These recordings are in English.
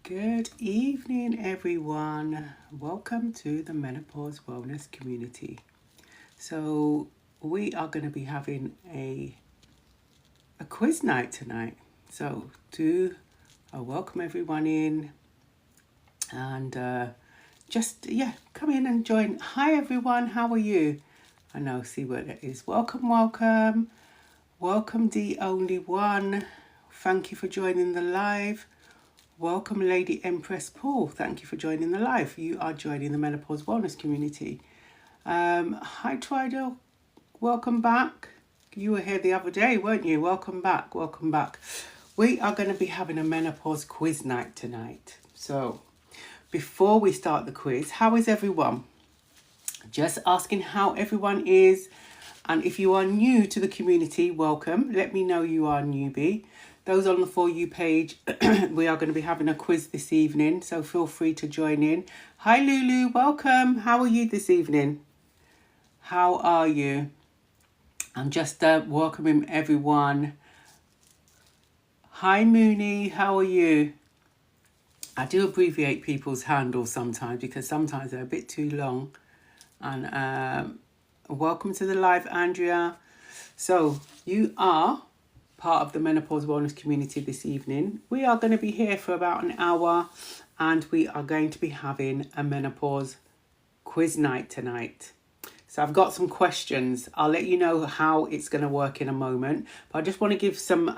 Good evening, everyone. Welcome to the Menopause Wellness Community. So, we are going to be having a quiz night tonight. So, do welcome everyone in and come in and join. Hi, everyone. How are you? I know, see what it is. Welcome, welcome. Welcome, the only one. Thank you for joining the live. Welcome, Lady Empress Paul. Thank you for joining the live. You are joining the Menopause Wellness Community. Hi, Tridel. Welcome back. You were here the other day, weren't you? Welcome back. Welcome back. We are going to be having a menopause quiz night tonight. So, before we start the quiz, how is everyone? Just asking how everyone is. And if you are new to the community, welcome. Let me know you are a newbie. Those on the For You page, we are going to be having a quiz this evening, so feel free to join in. Hi, Lulu. Welcome. How are you this evening? How are you? I'm just welcoming everyone. Hi, Mooney. How are you? I do abbreviate people's handles sometimes because sometimes they're a bit too long. And welcome to the live, Andrea. So you are part of the Menopause Wellness Community this evening. We are going to be here for about an hour and we are going to be having a menopause quiz night tonight. So I've got some questions. I'll let you know how it's going to work in a moment. But I just want to give some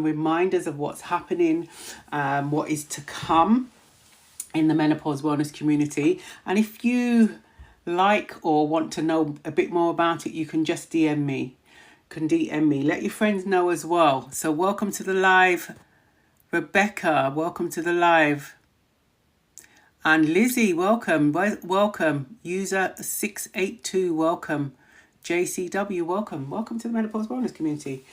reminders of what's happening, what is to come in the Menopause Wellness Community. And if you like or want to know a bit more about it, you can just DM me. Let your friends know as well. So welcome to the live, Rebecca. Welcome to the live, and Lizzie. Welcome. User 682. Welcome. JCW. Welcome to the Menopause Wellness Community.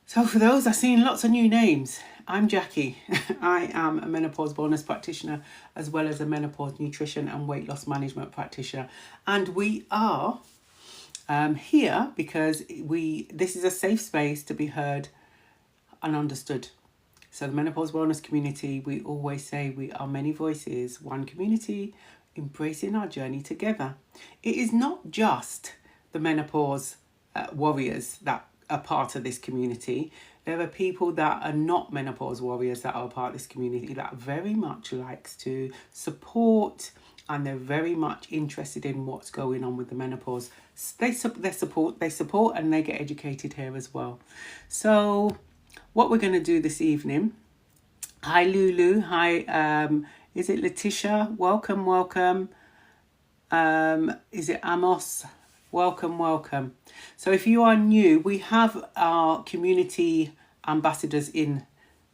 So for those, I've seen lots of new names. I'm Jackie. I am a menopause wellness practitioner as well as a menopause nutrition and weight loss management practitioner, and we are here because this is a safe space to be heard and understood. So the Menopause Wellness Community, we always say we are many voices, one community, embracing our journey together. It is not just the menopause warriors that are part of this community. There are people that are not menopause warriors that are part of this community that very much likes to support, and they're very much interested in what's going on with the menopause. They support and they get educated here as well. So what we're going to do this evening, hi Lulu, hi, is it Letitia? Welcome. Is it Amos? Welcome. So if you are new, we have our community ambassadors in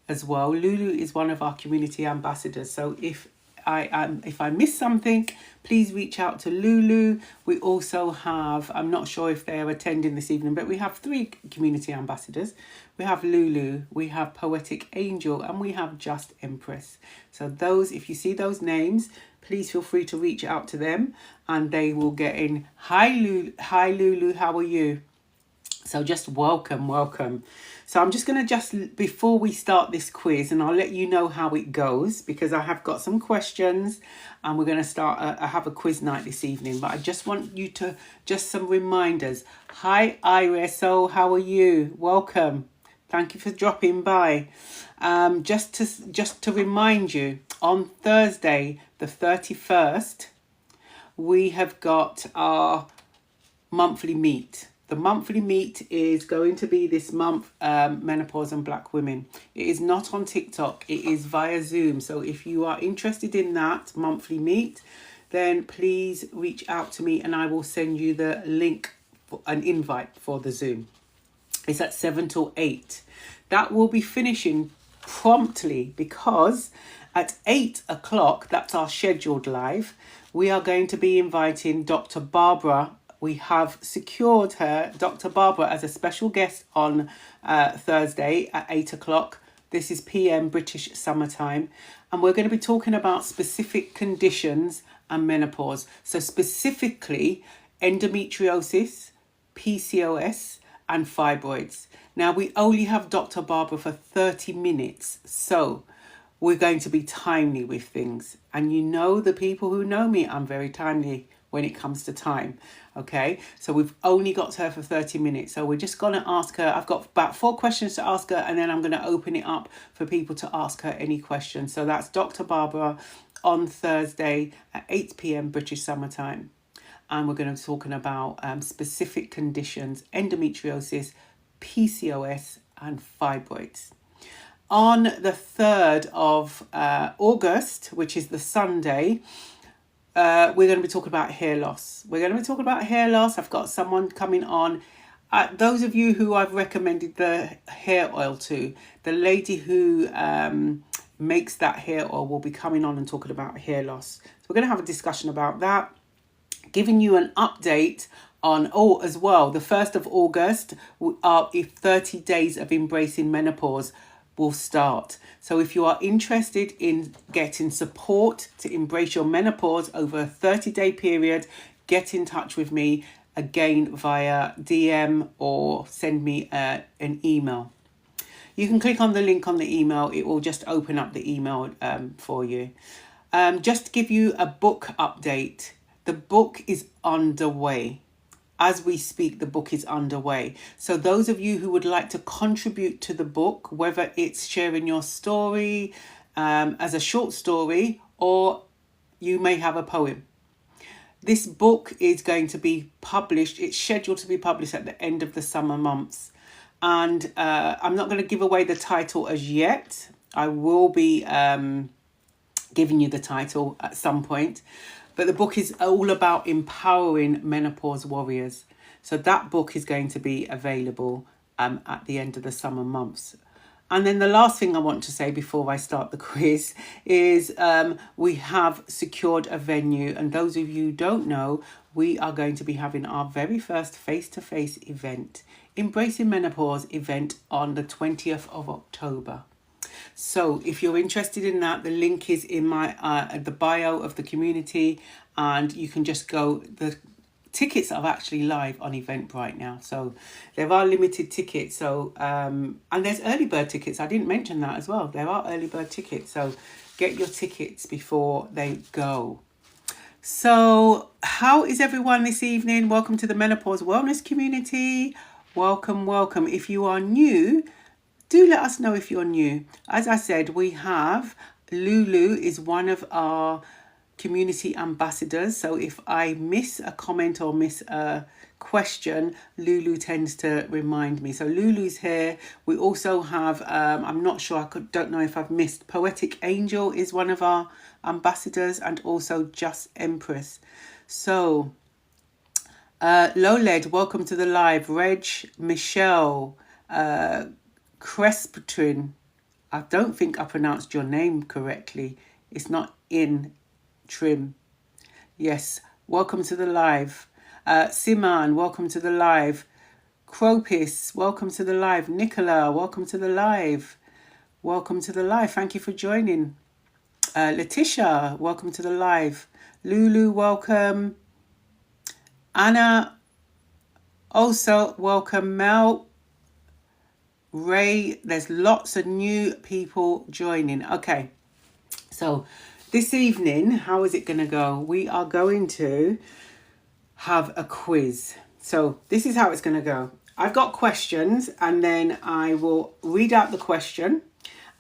as well. Lulu is one of our community ambassadors. So if I miss something, please reach out to Lulu. We also have, I'm not sure if they are attending this evening, but we have 3 community ambassadors. We have Lulu, we have Poetic Angel, and we have Just Empress. So those, if you see those names, please feel free to reach out to them and they will get in. Hi Lulu, how are you? So just welcome. So I'm just going to before we start this quiz, and I'll let you know how it goes because I have got some questions and we're going to start, I have a quiz night this evening, but I just want you to, just some reminders. Hi Iris, so how are you? Welcome. Thank you for dropping by. Just to remind you, on Thursday, the 31st, we have got our monthly meet. The monthly meet is going to be this month, Menopause and Black Women. It is not on TikTok, it is via Zoom. So if you are interested in that monthly meet, then please reach out to me and I will send you the link, an invite for the Zoom. It's at 7 till 8. That will be finishing promptly because at 8 o'clock, that's our scheduled live, we are going to be inviting Dr. Barbara. We have secured Dr. Barbara, as a special guest on Thursday at 8 o'clock. This is PM British summertime. And we're going to be talking about specific conditions and menopause. So specifically endometriosis, PCOS and fibroids. Now we only have Dr. Barbara for 30 minutes. So we're going to be timely with things. And you know, the people who know me, I'm very timely when it comes to time. Okay, so we've only got her for 30 minutes. So we're just going to ask her. I've got about 4 questions to ask her, and then I'm going to open it up for people to ask her any questions. So that's Dr. Barbara on Thursday at 8 p.m. British Summer Time. And we're going to be talking about specific conditions, endometriosis, PCOS, and fibroids. On the 3rd of August, which is the Sunday, we're going to be talking about hair loss. I've got someone coming on. Those of you who I've recommended the hair oil to, the lady who makes that hair oil will be coming on and talking about hair loss. So we're going to have a discussion about that, giving you an update on, as well, the 1st of August, if 30 days of embracing menopause will start. So if you are interested in getting support to embrace your menopause over a 30-day period, get in touch with me again via DM or send me an email. You can click on the link on the email. It will just open up the email for you. Just to give you a book update, the book is underway. As we speak, the book is underway. So those of you who would like to contribute to the book, whether it's sharing your story as a short story, or you may have a poem. This book is going to be published. It's scheduled to be published at the end of the summer months. And I'm not going to give away the title as yet. I will be giving you the title at some point. But the book is all about empowering menopause warriors. So that book is going to be available at the end of the summer months. And then the last thing I want to say before I start the quiz is we have secured a venue. And those of you who don't know, we are going to be having our very first face-to-face event, Embracing Menopause event, on the 20th of October. So if you're interested in that, the link is in my the bio of the community, and you can just go. The tickets are actually live on Eventbrite now, so there are limited tickets. So and there's early bird tickets. I didn't mention that as well. There are early bird tickets, so get your tickets before they go. So how is everyone this evening? Welcome to the Menopause Wellness community. Welcome. If you are new, do let us know if you're new. As I said, we have Lulu is one of our community ambassadors. So if I miss a comment or miss a question, Lulu tends to remind me. So Lulu's here. We also have, I'm not sure, don't know if I've missed, Poetic Angel is one of our ambassadors, and also Just Empress. So Loled, welcome to the live. Reg, Michelle, Crespitrin, I don't think I pronounced your name correctly. It's not in trim. Yes, welcome to the live. Siman, welcome to the live. Cropis, welcome to the live. Nicola, welcome to the live. Welcome to the live. Thank you for joining. Letitia, welcome to the live. Lulu, welcome. Anna, also welcome. Mel, Ray, there's lots of new people joining. Okay, so this evening, how is it going to go? We are going to have a quiz. So this is how it's going to go. I've got questions, and then I will read out the question,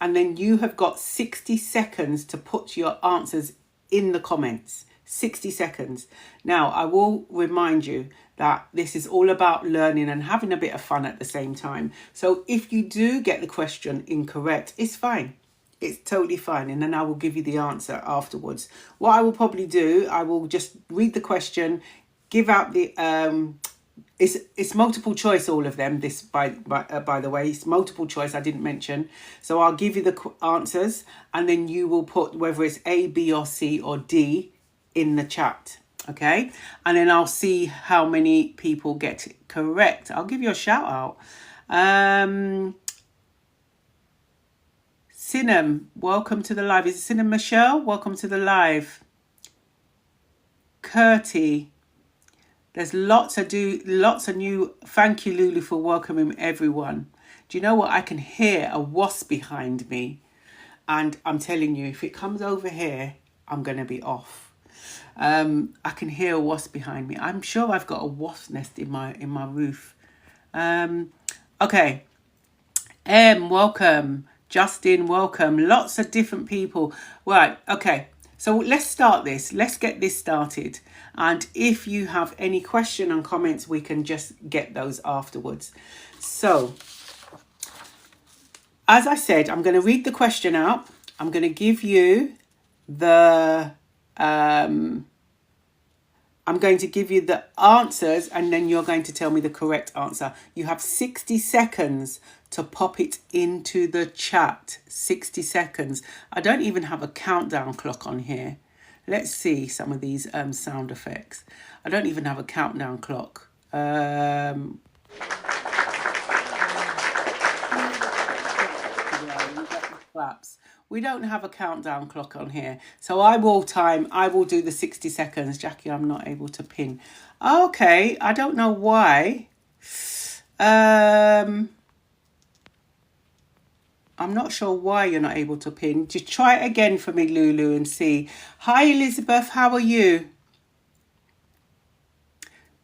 and then you have got 60 seconds to put your answers in the comments. 60 seconds. Now, I will remind you that this is all about learning and having a bit of fun at the same time. So if you do get the question incorrect, it's fine. It's totally fine. And then I will give you the answer afterwards. What I will probably do, I will just read the question, give out the... It's multiple choice, all of them. This, by the way, it's multiple choice. I didn't mention. So I'll give you the answers, and then you will put whether it's A, B, or C, or D in the chat. Okay, and then I'll see how many people get it correct. I'll give you a shout out. Sinem, welcome to the live. Is it Sinem Michelle? Welcome to the live. Curtie, there's lots of new. Thank you, Lulu, for welcoming everyone. Do you know what? I can hear a wasp behind me. And I'm telling you, if it comes over here, I'm going to be off. I can hear a wasp behind me. I'm sure I've got a wasp nest in my roof. Okay. Welcome. Justin, welcome. Lots of different people. Right, okay. So let's start this. Let's get this started. And if you have any question and comments, we can just get those afterwards. So, as I said, I'm going to read the question out. I'm going to give you the I'm going to give you the answers, and then you're going to tell me the correct answer. You have 60 seconds to pop it into the chat. 60 seconds. I don't even have a countdown clock on here. Let's see some of these sound effects. I don't even have a countdown clock. Claps. We don't have a countdown clock on here. So I will do the 60 seconds. Jackie, I'm not able to pin. Okay, I don't know why. I'm not sure why you're not able to pin. Just try it again for me, Lulu, and see. Hi, Elizabeth. How are you?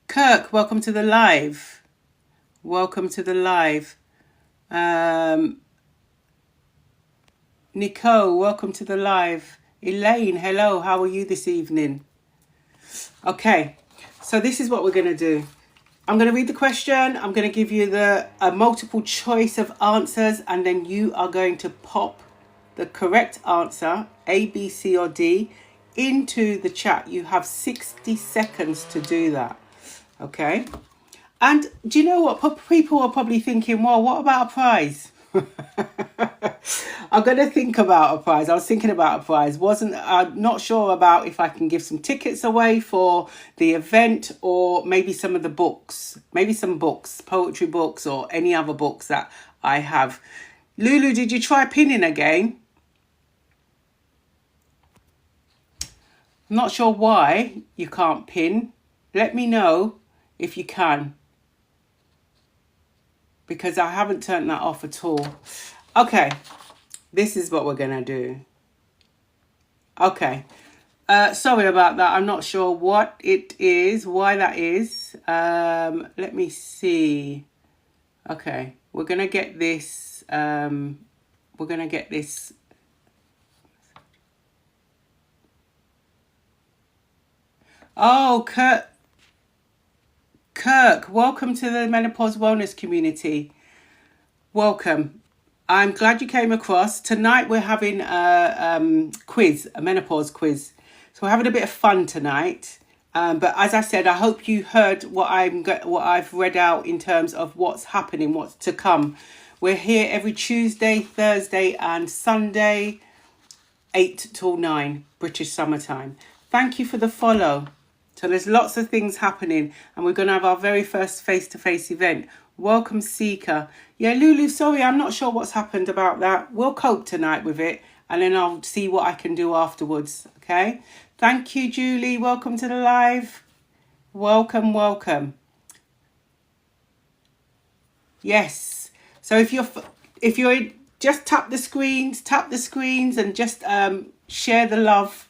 Kirk, welcome to the live. Welcome to the live. Nicole, welcome to the live. Elaine, hello. How are you this evening? Okay, so this is what we're going to do. I'm going to read the question. I'm going to give you a multiple choice of answers, and then you are going to pop the correct answer, A, B, C, or D, into the chat. You have 60 seconds to do that. Okay? And do you know what? People are probably thinking, well, what about a prize? I'm going to think about a prize. I was thinking about a prize. I'm not sure about if I can give some tickets away for the event, or maybe some of the books. Maybe some books, poetry books, or any other books that I have. Lulu, did you try pinning again? I'm not sure why you can't pin. Let me know if you can, because I haven't turned that off at all. Okay, this is what we're going to do. Okay, sorry about that. I'm not sure what it is, why that is. Let me see. Okay, we're going to get this. Oh, Kirk, welcome to the Menopause Wellness community. Welcome. I'm glad you came across. Tonight we're having a quiz, a menopause quiz. So we're having a bit of fun tonight. But as I said, I hope you heard what I've read out in terms of what's happening, what's to come. We're here every Tuesday, Thursday and Sunday, 8 till 9, British summertime. Thank you for the follow. So there's lots of things happening, and we're going to have our very first face-to-face event. Welcome, Seeker. Yeah, Lulu, sorry, I'm not sure what's happened about that. We'll cope tonight with it, and then I'll see what I can do afterwards, okay? Thank you, Julie. Welcome to the live. Welcome, welcome. Yes. So if you're just tap the screens, and just share the love.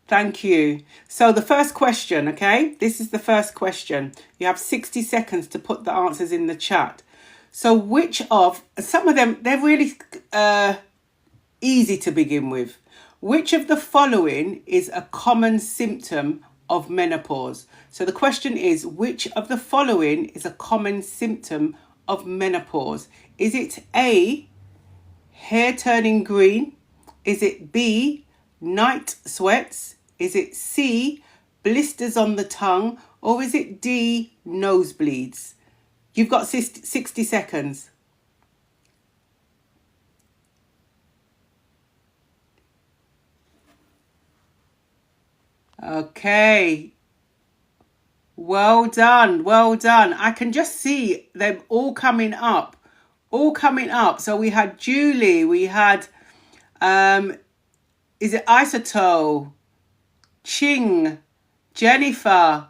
Thank you. So the first question, okay? This is the first question. You have 60 seconds to put the answers in the chat. So which of, some of them, they're really easy to begin with. Which of the following is a common symptom of menopause? So the question is, which of the following is a common symptom of menopause? Is it A, hair turning green? Is it B, night sweats? Is it C, blisters on the tongue? Or is it D, nosebleeds? You've got 60 seconds. Okay. Well done. Well done. I can just see them all coming up. So we had Julie. We had, is it Isoto? Ching, Jennifer,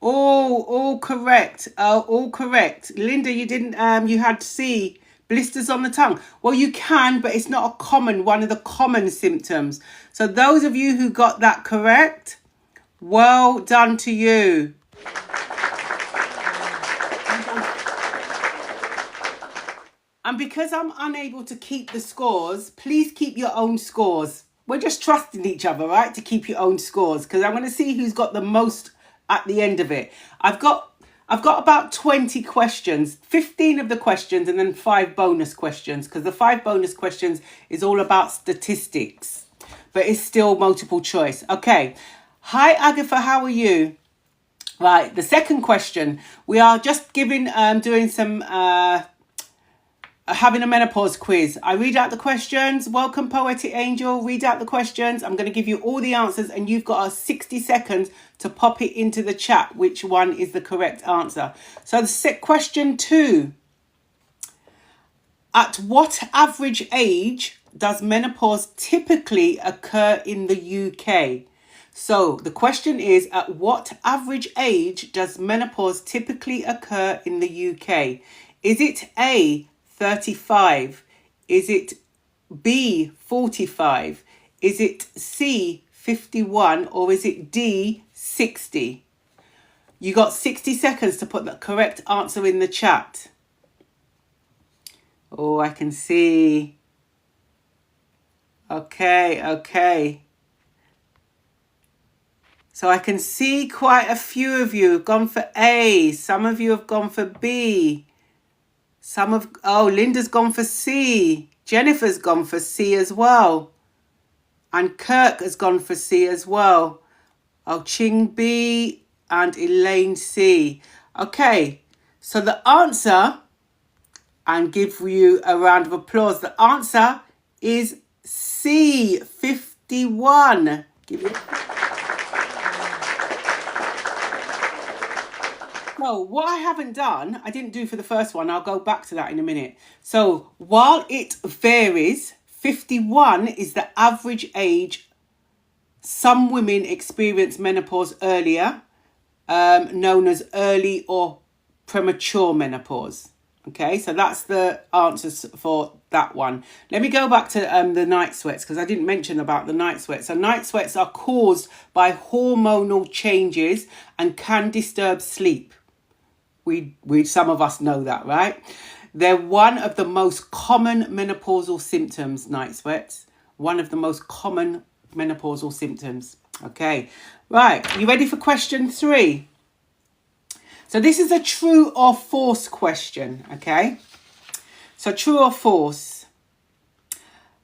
all correct. All correct. Linda, you didn't. You had C, Blisters on the tongue. Well, you can, but it's not one of the common symptoms. So those of you who got that correct, well done to you. And because I'm unable to keep the scores, please keep your own scores. We're just trusting each other, right? To keep your own scores, because I'm going to see who's got the most at the end of it. I've got about 20 questions, 15 of the questions, and then 5 bonus questions, because the 5 bonus questions is all about statistics, but it's still multiple choice. Okay. Hi, Agatha, how are you? Right, the second question. We are just doing some having a menopause quiz. I read out the questions. Welcome, Poetic Angel. Read out the questions. I'm going to give you all the answers, and you've got 60 seconds to pop it into the chat which one is the correct answer. So question 2. At what average age does menopause typically occur in the UK? So the question is, at what average age does menopause typically occur in the UK? Is it A, 35? Is it B, 45? Is it C, 51? Or is it D, 60? You got 60 seconds to put the correct answer in the chat. Oh, I can see. Okay. So I can see quite a few of you have gone for A. Some of you have gone for B. Linda's gone for C. Jennifer's gone for C as well. And Kirk has gone for C as well. Ching B and Elaine C. Okay, so the answer, and give you a round of applause, the answer is C, 51. Give you. So what I haven't done, I didn't do for the first one. I'll go back to that in a minute. So while it varies, 51 is the average age. Some women experience menopause earlier, known as early or premature menopause. Okay, so that's the answers for that one. Let me go back to the night sweats, because I didn't mention about the night sweats. So night sweats are caused by hormonal changes and can disturb sleep. We some of us know that, right? They're one of the most common menopausal symptoms, night sweats. One of the most common menopausal symptoms. Okay, right. You ready for question 3? So this is a true or false question, okay? So true or false.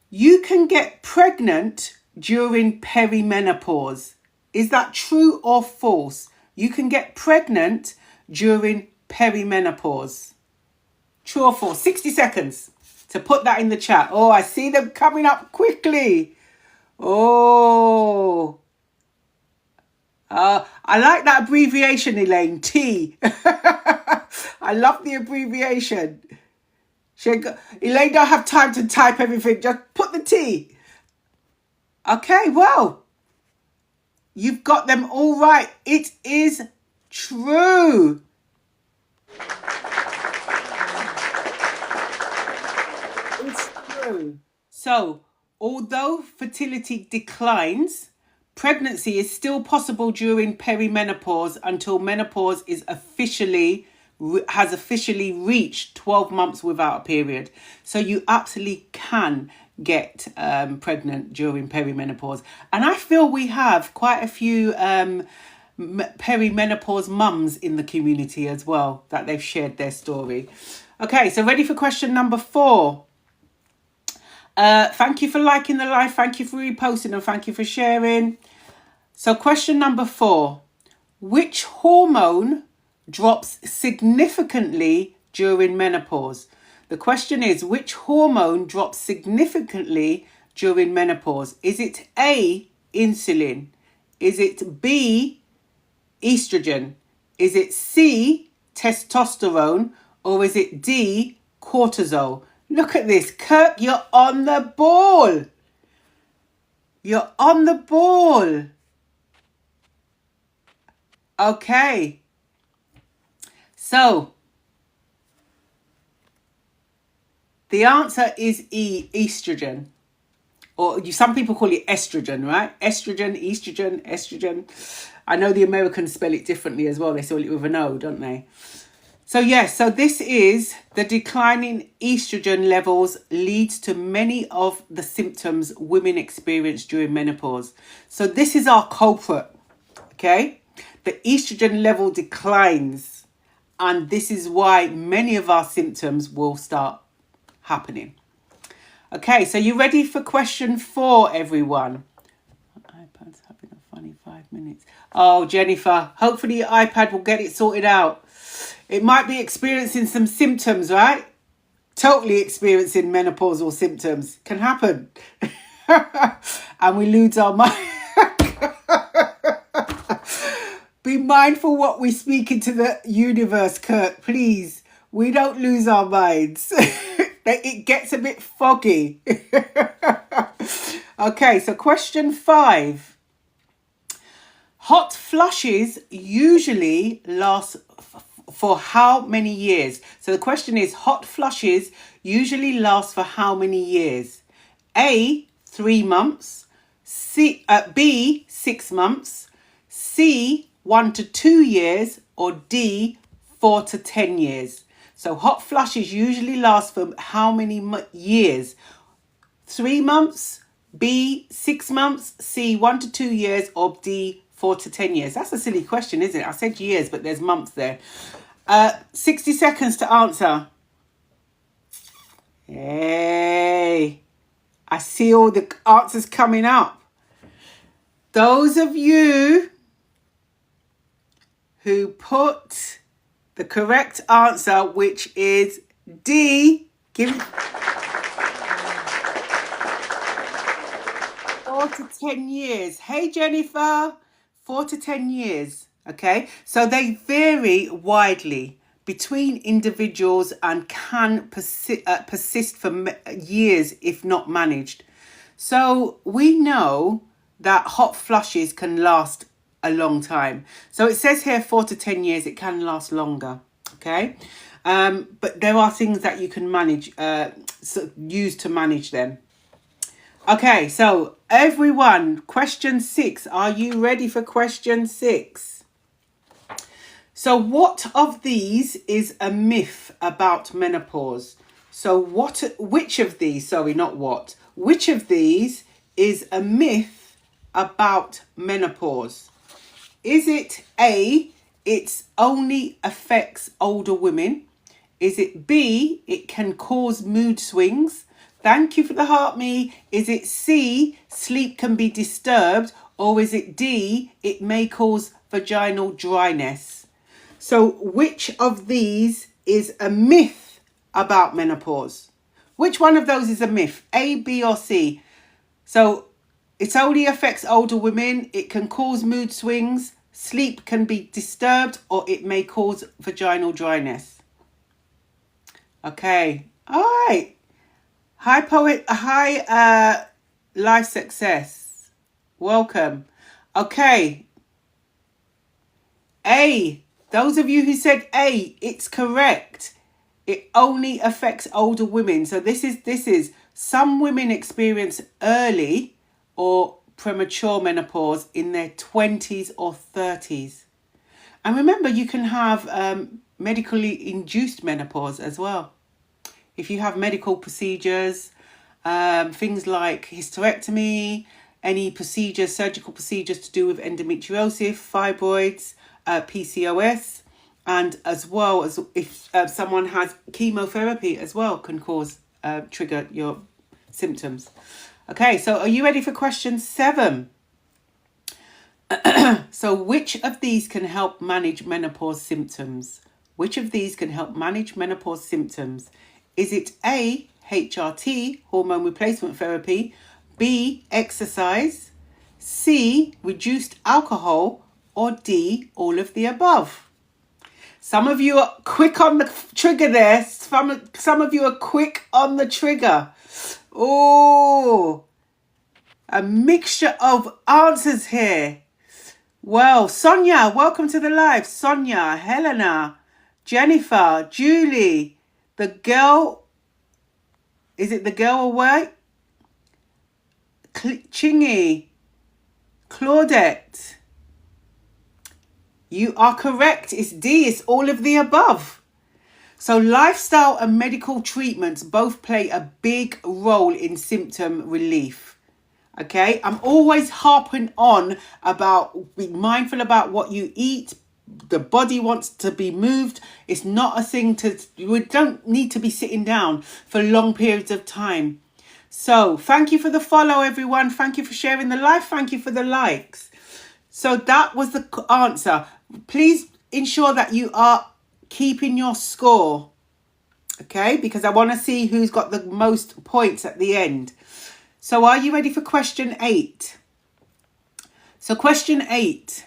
You can get pregnant during perimenopause. Is that true or false? You can get pregnant during perimenopause. True or false? 60 seconds to put that in the chat. Oh, I see them coming up quickly. Oh. I like that abbreviation, Elaine. T. I love the abbreviation. Elaine don't have time to type everything. Just put the T. Okay, well. You've got them all right. It is true. It's true. So, although fertility declines, pregnancy is still possible during perimenopause until menopause has officially reached 12 months without a period. So you absolutely can get pregnant during perimenopause. And I feel we have quite a few perimenopause mums in the community as well, that they've shared their story. Okay, so ready for question number 4. Thank you for liking the live. Thank you for reposting, and thank you for sharing. So question number 4. Which hormone drops significantly during menopause? The question is, which hormone drops significantly during menopause? Is it A, insulin? Is it B, estrogen? Is it C, testosterone? Or is it D, cortisol? Look at this. Kirk, you're on the ball. You're on the ball. Okay. So, The answer is E, estrogen. Or some people call it estrogen, right? Estrogen. I know the Americans spell it differently as well. They spell it with an O, don't they? So yes, so this is the declining estrogen levels leads to many of the symptoms women experience during menopause. So this is our culprit, okay? The estrogen level declines, and this is why many of our symptoms will start happening. Okay, so you ready for question 4, everyone? iPad's having a funny 5 minutes. Oh, Jennifer, hopefully your iPad will get it sorted out. It might be experiencing some symptoms, right? Totally experiencing menopausal symptoms. Can happen. And we lose our mind. Be mindful what we speak into the universe, Kurt, please. We don't lose our minds. It gets a bit foggy. Okay, so question 5. Hot flushes usually last for how many years? So the question is, hot flushes usually last for how many years? A, 3 months. B, 6 months. C, 1 to 2 years. Or D, 4 to 10 years. So hot flushes usually last for how many years? 3 months. B, 6 months. C, 1 to 2 years. Or D, 4 to 10 years. That's a silly question, isn't it? I said years, but there's months there. 60 seconds to answer. Hey, I see all the answers coming up. Those of you who put the correct answer, which is D, give me 4 to 10 years. Hey, Jennifer, 4 to 10 years. Okay, so they vary widely between individuals and can persist for years if not managed. So we know that hot flushes can last a long time. So it says here 4 to 10 years. It can last longer. Okay, but there are things that you can manage, use to manage them. Okay, so everyone, question 6. Are you ready for question 6? So what of these is a myth about menopause? So which of these is a myth about menopause? Is it A, it only affects older women? Is it B, it can cause mood swings? Thank you for the heart me. Is it C, sleep can be disturbed? Or is it D, it may cause vaginal dryness? So which of these is a myth about menopause? Which one of those is a myth? A, B or C? So it only affects older women. It can cause mood swings. Sleep can be disturbed, or it may cause vaginal dryness. Okay. All right. Hi, poet. Hi, life success. Welcome. Okay. A. Those of you who said A, it's correct. It only affects older women. So this is some women experience early or premature menopause in their 20s or 30s. And remember, you can have medically induced menopause as well. If you have medical procedures, things like hysterectomy, any procedures, surgical procedures to do with endometriosis, fibroids, PCOS, and as well as if someone has chemotherapy as well can trigger your symptoms. Okay, so are you ready for question 7? So which of these can help manage menopause symptoms? Which of these can help manage menopause symptoms? Is it A, HRT, hormone replacement therapy, B, exercise, C, reduced alcohol, or D, all of the above? Some of you are quick on the trigger there. Some of you are quick on the trigger. Oh, a mixture of answers here. Well, Sonia, welcome to the live. Sonia, Helena, Jennifer, Julie, the girl Is it the girl or what? Chingy. Claudette. You are correct. It's D. It's all of the above. So lifestyle and medical treatments both play a big role in symptom relief. Okay, I'm always harping on about be mindful about what you eat. The body wants to be moved. It's not a thing we don't need to be sitting down for long periods of time. So thank you for the follow, everyone. Thank you for sharing the live. Thank you for the likes. So that was the answer. Please ensure that you are keeping your score. Okay, because I want to see who's got the most points at the end. So are you ready for question 8? So question 8.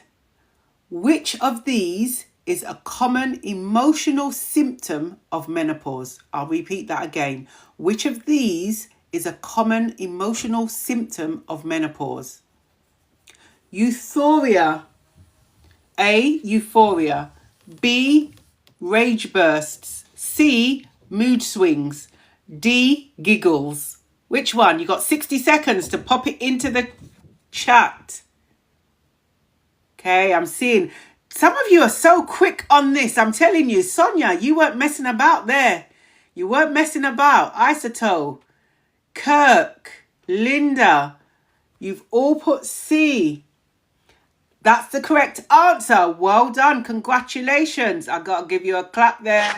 Which of these is a common emotional symptom of menopause? I'll repeat that again. Which of these is a common emotional symptom of menopause? Euphoria. A, euphoria. B, rage bursts. C, mood swings. D, giggles. Which one? You got 60 seconds to pop it into the chat. Okay, I'm seeing some of you are so quick on this. I'm telling you, Sonia, you weren't messing about there. You weren't messing about. Isotope, Kirk, Linda, you've all put C. That's the correct answer. Well done. Congratulations. I got to give you a clap there.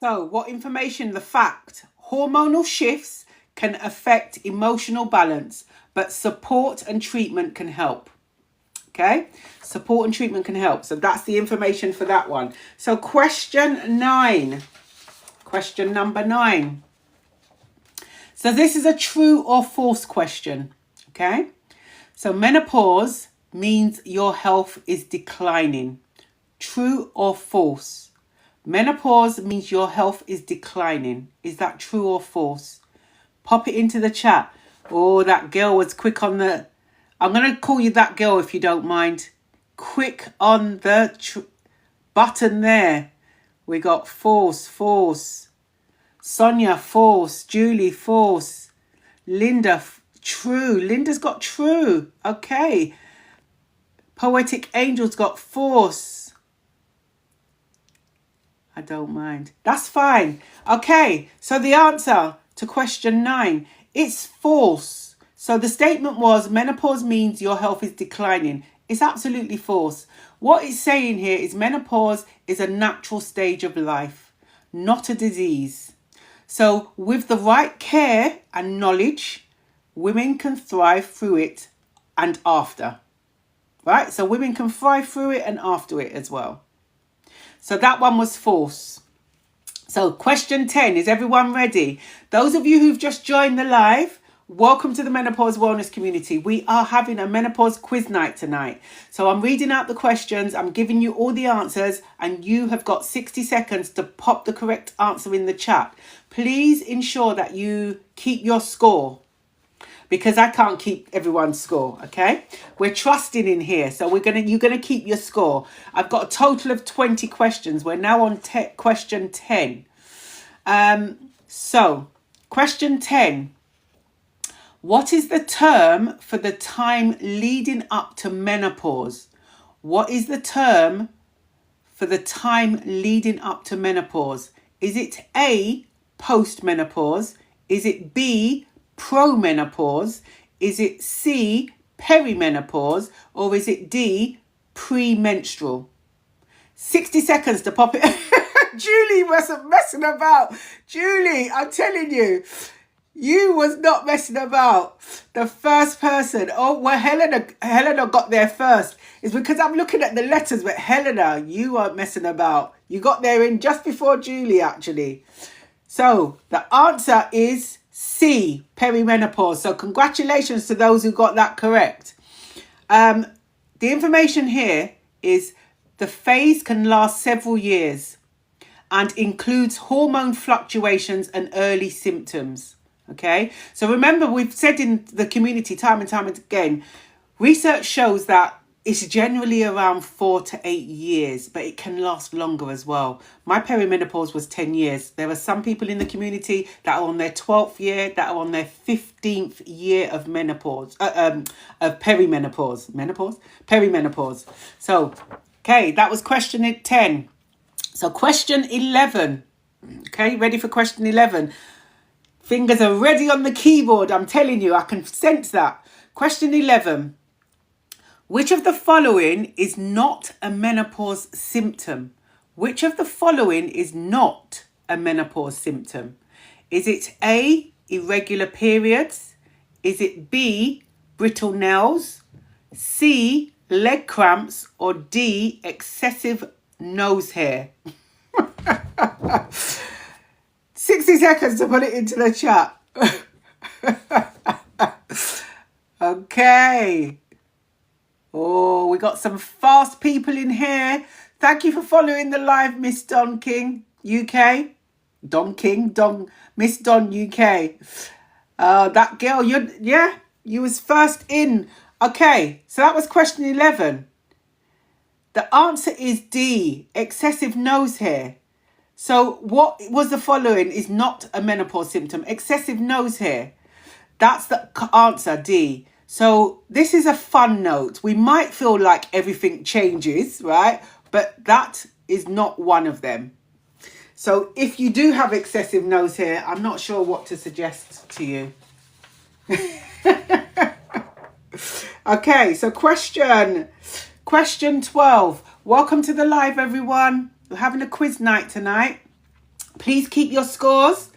So, what information? The fact. Hormonal shifts can affect emotional balance, but support and treatment can help. Okay? Support and treatment can help. So, that's the information for that one. So, question 9. Question number 9. So, this is a true or false question. Okay? So, menopause means your health is declining. True or false? Menopause means your health is declining. Is that true or false? Pop it into the chat. Oh, that girl was quick on the... I'm going to call you that girl if you don't mind. Quick on the button there. We got false. Sonia, false. Julie, false. Linda, true. Linda's got true. Okay. Poetic Angel's got false. I don't mind. That's fine. Okay, so the answer to question 9, it's false. So the statement was menopause means your health is declining. It's absolutely false. What it's saying here is menopause is a natural stage of life, not a disease. So with the right care and knowledge, women can thrive through it and after. Right? So women can thrive through it and after it as well. So that one was false. So question 10, is everyone ready? Those of you who've just joined the live, welcome to the Menopause Wellness Community. We are having a menopause quiz night tonight. So I'm reading out the questions, I'm giving you all the answers, and you have got 60 seconds to pop the correct answer in the chat. Please ensure that you keep your score, because I can't keep everyone's score, okay? We're trusting in here, so you're gonna keep your score. I've got a total of 20 questions. We're now on question 10. So, question 10. What is the term for the time leading up to menopause? What is the term for the time leading up to menopause? Is it A, postmenopause? Is it B, promenopause? Is it C, perimenopause? Or is it D, premenstrual? 60 seconds to pop it. Julie wasn't messing about. Julie, I'm telling you, you was not messing about. The first person. Oh, well, Helena got there first. It's because I'm looking at the letters, but Helena, you weren't messing about. You got there in just before Julie, actually. So the answer is C, perimenopause. So congratulations to those who got that correct. The information here is the phase can last several years and includes hormone fluctuations and early symptoms. Okay, so remember, we've said in the community time and time again, research shows that it's generally around 4 to 8 years, but it can last longer as well. My perimenopause was 10 years. There are some people in the community that are on their 12th year, that are on their 15th year of menopause, of perimenopause. Menopause? Perimenopause. So, okay, that was question 10. So question 11. Okay, ready for question 11? Fingers are ready on the keyboard. I'm telling you, I can sense that. Question 11. Which of the following is not a menopause symptom? Which of the following is not a menopause symptom? Is it A, irregular periods? Is it B, brittle nails? C, leg cramps? Or D, excessive nose hair? 60 seconds to put it into the chat. Okay. Oh, we got some fast people in here. Thank you for following the live, Miss Don King, UK. Miss Don, UK. That girl, you was first in. Okay, so that was question 11. The answer is D, excessive nose hair. So what was the following is not a menopause symptom? Excessive nose hair. That's the answer, D. So this is a fun note. We might feel like everything changes, right? But that is not one of them. So if you do have excessive nose hair, I'm not sure what to suggest to you. Okay, so question 12. Welcome to the live, everyone. We're having a quiz night tonight. Please keep your scores.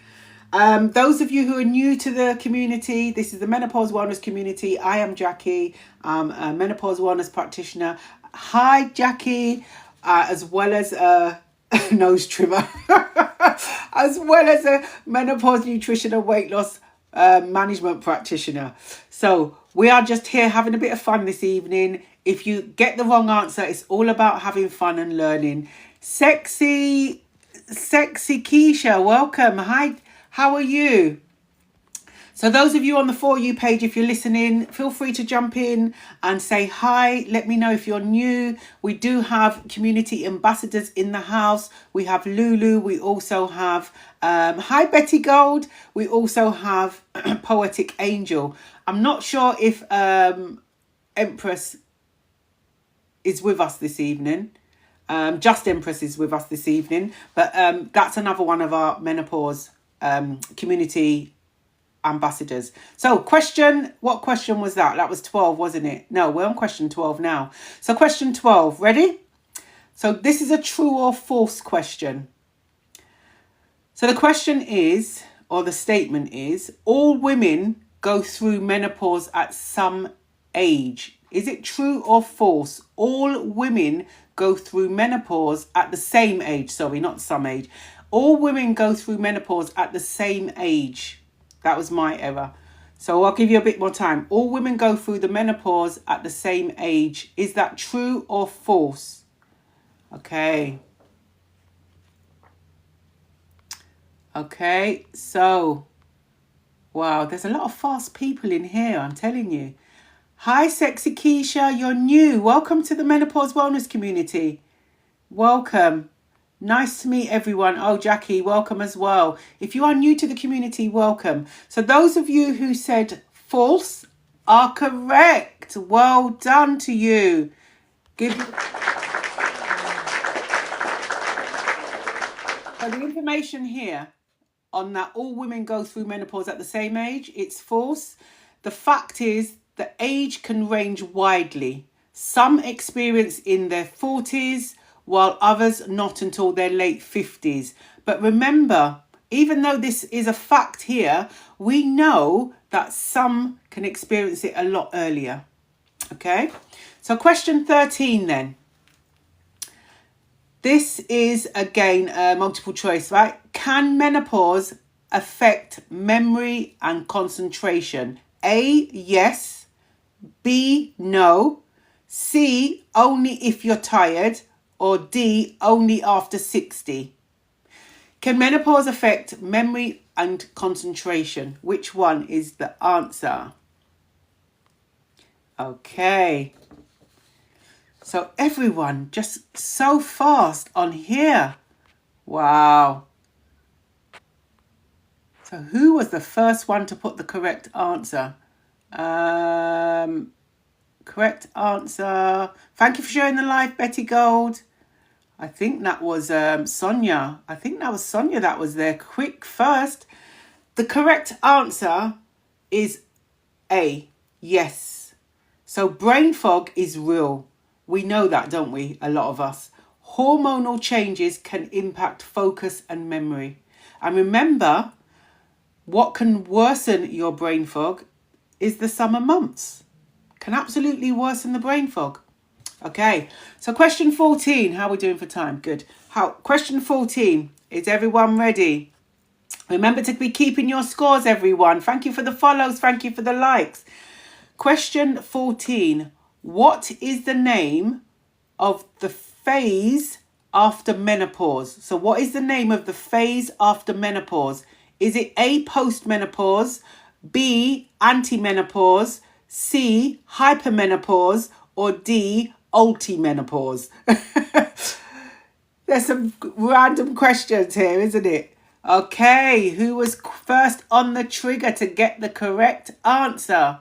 Those of you who are new to the community, this is the Menopause Wellness community. I am Jackie. I'm a Menopause Wellness practitioner. Hi, Jackie, as well as a nose trimmer, as well as a menopause nutrition and weight loss management practitioner. So we are just here having a bit of fun this evening. If you get the wrong answer, it's all about having fun and learning. Sexy Keisha, welcome. Hi. How are you? So those of you on the For You page, if you're listening, feel free to jump in and say hi. Let me know if you're new. We do have community ambassadors in the house. We have Lulu. We also have, hi Betty Gold. We also have Poetic Angel. I'm not sure if Empress is with us this evening. Just Empress is with us this evening. But that's another one of our menopause community ambassadors. So what question was that? That was 12, wasn't it? No, we're on question 12 now. So question 12, ready? So this is a true or false question. So the question is, or the statement is, all women go through menopause at some age. Is it true or false? All women go through menopause at the same age. Sorry, not some age. All women go through menopause at the same age. That was my error. So I'll give you a bit more time. All women go through the menopause at the same age. Is that true or false? Okay. Okay, so, wow, there's a lot of fast people in here, I'm telling you. Hi, Sexy Keisha, you're new. Welcome to the Menopause Wellness community. Welcome. Nice to meet everyone. Oh, Jackie, welcome as well. If you are new to the community, welcome. So those of you who said false are correct. Well done to you. So the information here on that all women go through menopause at the same age, it's false. The fact is the age can range widely. Some experience in their 40s, while others not until their late 50s. But remember, even though this is a fact here, we know that some can experience it a lot earlier. Okay, so question 13 then. This is again multiple choice, right? Can menopause affect memory and concentration? A, yes. B, no. C, only if you're tired. Or D, only after 60. Can menopause affect memory and concentration? Which one is the answer? Okay. So everyone just so fast on here. Wow. So who was the first one to put the correct answer? Correct answer. Thank you for sharing the live, Betty Gold. I think that was Sonia. I think that was Sonia that was there quick first. The correct answer is A. Yes. So brain fog is real. We know that, don't we? A lot of us. Hormonal changes can impact focus and memory. And remember, what can worsen your brain fog is the summer months. Can absolutely worsen the brain fog. Okay, so question 14. How are we doing for time? Good. Question 14. Is everyone ready? Remember to be keeping your scores, everyone. Thank you for the follows. Thank you for the likes. Question 14. What is the name of the phase after menopause? So what is the name of the phase after menopause? Is it A, postmenopause, B, antimenopause, C, hypermenopause, or D, ultimenopause? There's some random questions here, isn't it? Okay, who was first on the trigger to get the correct answer?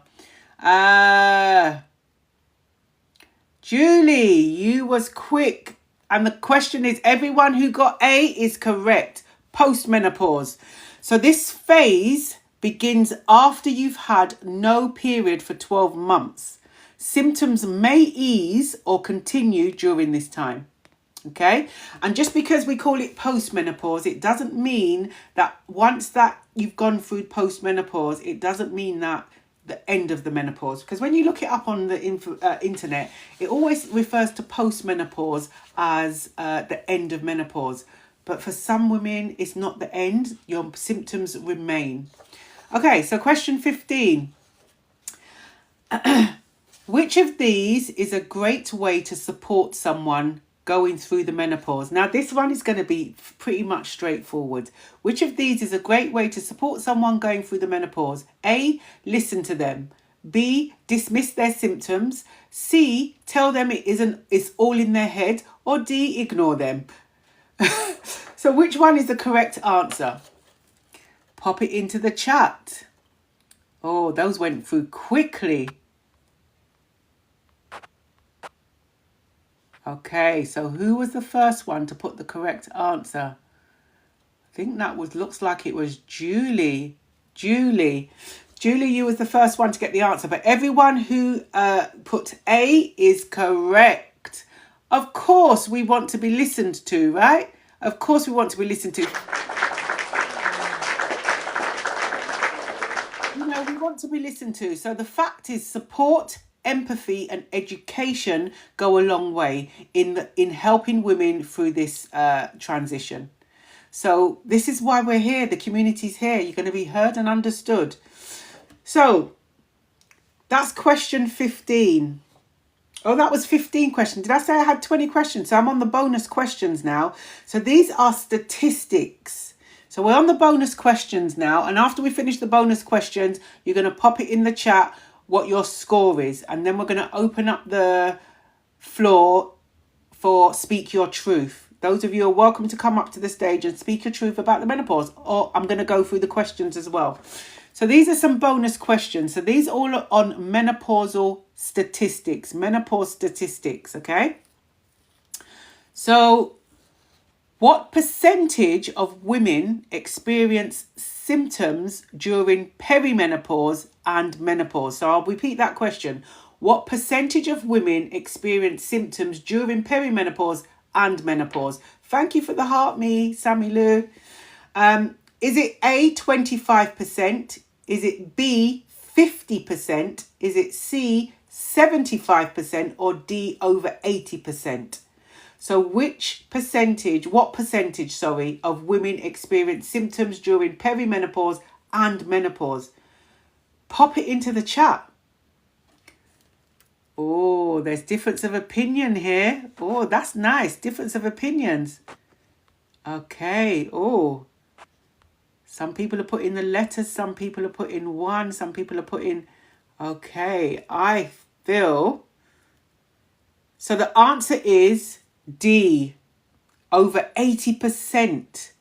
Julie, you was quick. And the question is, everyone who got A is correct. Postmenopause. So this phase begins after you've had no period for 12 months. Symptoms may ease or continue during this time. Okay, and just because we call it postmenopause, it doesn't mean that once that you've gone through postmenopause, it doesn't mean that the end of the menopause. Because when you look it up on the internet, it always refers to postmenopause as the end of menopause. But for some women, it's not the end. Your symptoms remain. Okay, so question 15. Which of these is a great way to support someone going through the menopause? Now, this one is going to be pretty much straightforward. Which of these is a great way to support someone going through the menopause? A, listen to them. B, dismiss their symptoms. C, tell them it's all in their head. Or D, ignore them. So which one is the correct answer? Pop it into the chat. Oh, those went through quickly. Okay, so who was the first one to put the correct answer? I think that looks like it was Julie. Julie, you was the first one to get the answer, but everyone who put A is correct. Of course, we want to be listened to, right? Of course, we want to be listened to. We want to be listened to. So the fact is, support, empathy and education go a long way in helping women through this transition. So this is why we're here. The community's here. You're going to be heard and understood. So that's question 15. Oh, that was 15 questions. Did I say I had 20 questions? So I'm on the bonus questions now. So these are statistics. So we're on the bonus questions now. And after we finish the bonus questions, you're going to pop it in the chat what your score is, and then we're going to open up the floor for Speak Your Truth. Those of you are welcome to come up to the stage and speak your truth about the menopause, or I'm going to go through the questions as well. So these are some bonus questions. So these all are on menopausal statistics, menopause statistics, okay? So what percentage of women experience symptoms during perimenopause and menopause? So I'll repeat that question. What percentage of women experience symptoms during perimenopause and menopause? Thank you for the heart, Sammy Lou. Is it A, 25%? Is it B, 50%? Is it C, 75%? Or D, over 80%? So what percentage, of women experience symptoms during perimenopause and menopause? Pop it into the chat. Oh, there's difference of opinion here. Oh, that's nice. Difference of opinions. Okay. Oh, some people are putting the letters. Some people are putting 1. Some people are putting... Okay, I feel So the answer is D, over 80%.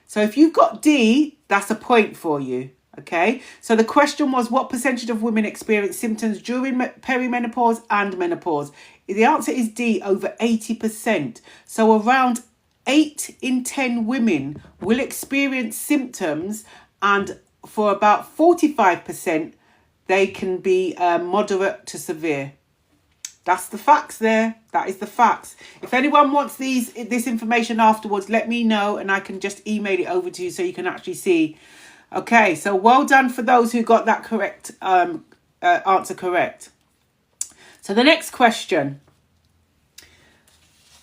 So if you've got D, that's a point for you. Okay, so the question was, what percentage of women experience symptoms during perimenopause and menopause? The answer is D, over 80%. So around 8 in 10 women will experience symptoms, and for about 45%, they can be moderate to severe. That's the facts there. That is the facts. If anyone wants this information afterwards, let me know and I can just email it over to you so you can actually see. Okay, so well done for those who got that correct answer correct. So the next question.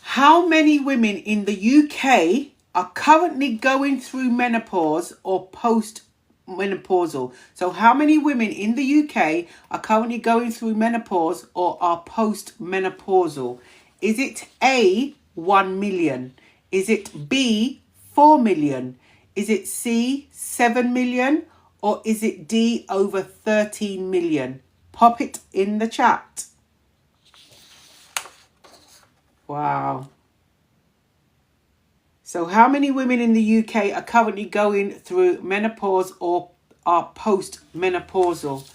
How many women in the UK are currently going through menopause or post-menopausal? So how many women in the UK are currently going through menopause or are post-menopausal? Is it A, 1 million? Is it B, 4 million? Is it C, 7 million? Or is it D, over 13 million? Pop it in the chat. Wow. So how many women in the UK are currently going through menopause or are post-menopausal?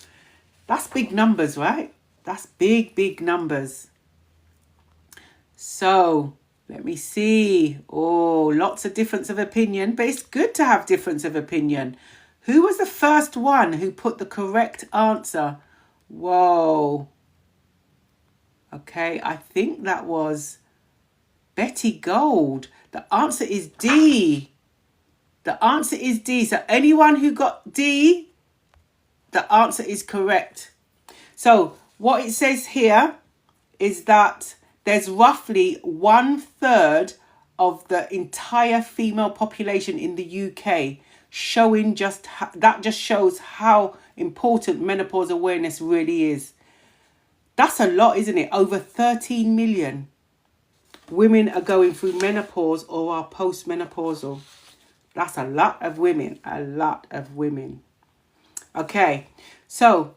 That's big numbers, right? That's big numbers. So let me see. Oh, lots of difference of opinion, but it's good to have difference of opinion. Who was the first one who put the correct answer? Whoa. Okay, I think that was Betty Gold. The answer is D. The answer is D. So anyone who got D, the answer is correct. So what it says here is that there's roughly 1/3 of the entire female population in the UK showing that just shows how important menopause awareness really is. That's a lot, isn't it? Over 13 million women are going through menopause or are postmenopausal. That's a lot of women. A lot of women. Okay, so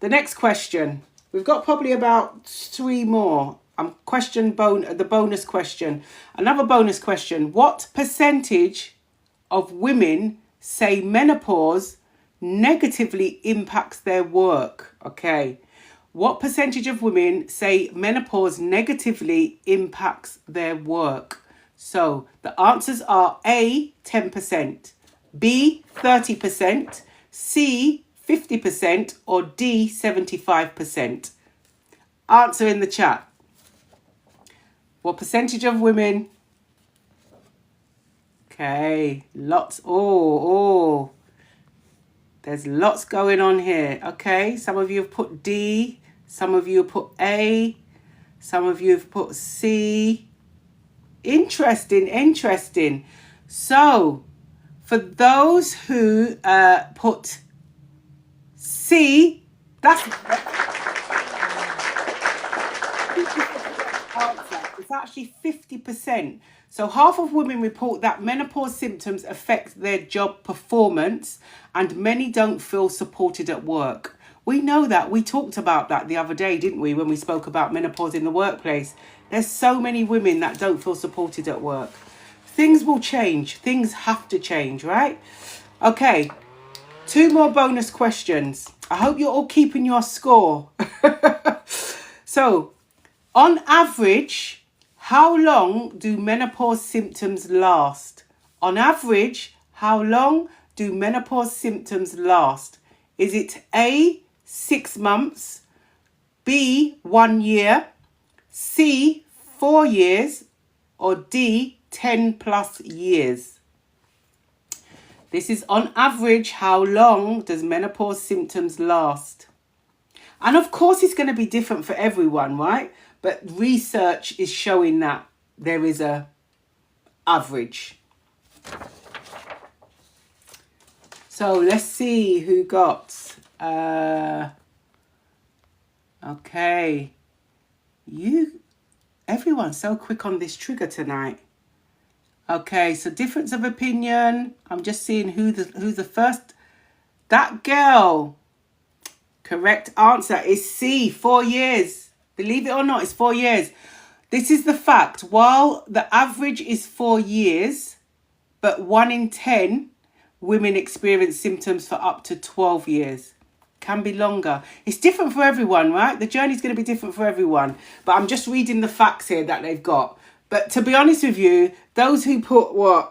the next question. We've got probably about 3 more. The bonus question. Another bonus question. What percentage of women say menopause negatively impacts their work? Okay. What percentage of women say menopause negatively impacts their work? So the answers are A, 10%, B, 30%, C, 50%, or D, 75%. Answer in the chat. What percentage of women? Okay, lots. Oh. There's lots going on here. Okay, some of you have put D, some of you have put A, some of you have put C. Interesting. So, for those who put C, that's it's actually 50%. So half of women report that menopause symptoms affect their job performance and many don't feel supported at work. We know that. We talked about that the other day, didn't we, when we spoke about menopause in the workplace. There's so many women that don't feel supported at work. Things will change. Things have to change, right? Okay, 2 more bonus questions. I hope you're all keeping your score. So, on average, how long do menopause symptoms last? On average, how long do menopause symptoms last? Is it A, 6 months, B, 1 year, C, 4 years, or D, 10 plus years? This is on average, how long does menopause symptoms last? And of course, it's going to be different for everyone, right? But research is showing that there is a average. So let's see who got. Okay. Everyone's so quick on this trigger tonight. Okay, so difference of opinion. I'm just seeing who's the first. That girl. Correct answer is C, 4 years. Believe it or not, it's 4 years. This is the fact. While the average is 4 years, but 1 in 10 women experience symptoms for up to 12 years. Can be longer. It's different for everyone, right? The journey's going to be different for everyone. But I'm just reading the facts here that they've got. But to be honest with you, those who put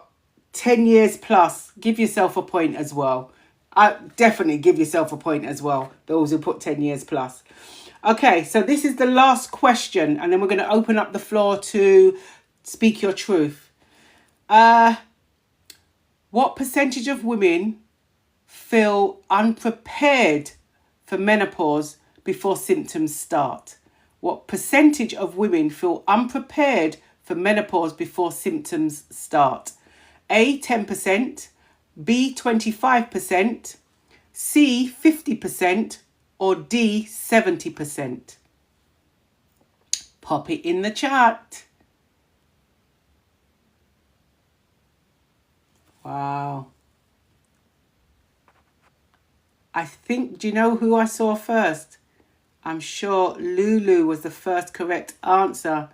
10 years plus, give yourself a point as well. I definitely give yourself a point as well. Those who put 10 years plus. Okay, so this is the last question, and then we're going to open up the floor to speak your truth. What percentage of women feel unprepared for menopause before symptoms start? What percentage of women feel unprepared for menopause before symptoms start? A, 10%, B, 25%, C, 50%, or D, 70%? Pop it in the chat. Wow. I think, do you know who I saw first? I'm sure Lulu was the first correct answer.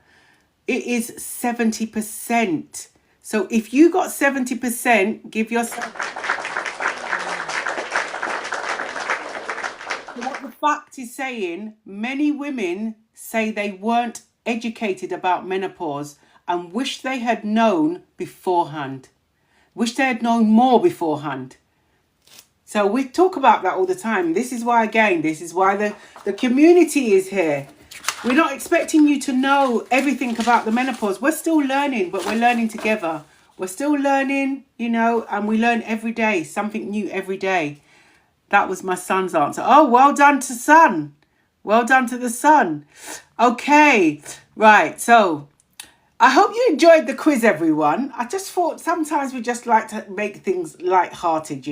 It is 70%. So if you got 70%, give yourself... What the fact is saying, many women say they weren't educated about menopause and wish they had known beforehand. Wish they had known more beforehand. So we talk about that all the time. This is why, again, this is why the community is here. We're not expecting you to know everything about the menopause. We're still learning, but we're learning together. We're still learning, and we learn every day, something new every day. That was my son's answer. Oh, well done to son. Well done to the son. Okay, right. So I hope you enjoyed the quiz, everyone. I just thought sometimes we just like to make things light-hearted,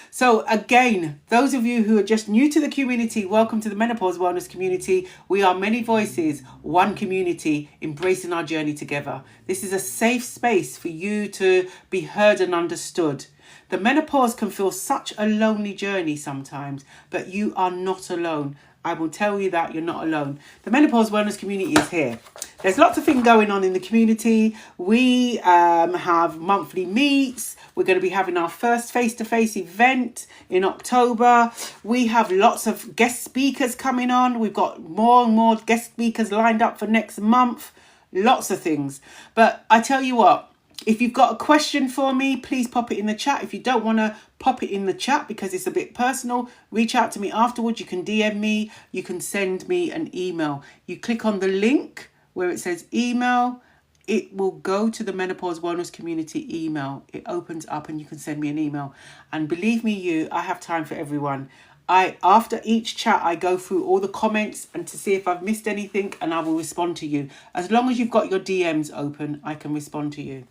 So again, those of you who are just new to the community, welcome to the Menopause Wellness community. We are many voices, one community, embracing our journey together. This is a safe space for you to be heard and understood. The menopause can feel such a lonely journey sometimes, but you are not alone. I will tell you that you're not alone. The Menopause Wellness community is here. There's lots of things going on in the community. We have monthly meets. We're going to be having our first face-to-face event in October. We have lots of guest speakers coming on. We've got more and more guest speakers lined up for next month. Lots of things. But I tell you what, if you've got a question for me, please pop it in the chat. If you don't want to pop it in the chat because it's a bit personal, reach out to me afterwards. You can DM me. You can send me an email. You click on the link where it says email. It will go to the Menopause Wellness community email. It opens up and you can send me an email. And believe me, I have time for everyone. After each chat, I go through all the comments and to see if I've missed anything, and I will respond to you. As long as you've got your DMs open, I can respond to you.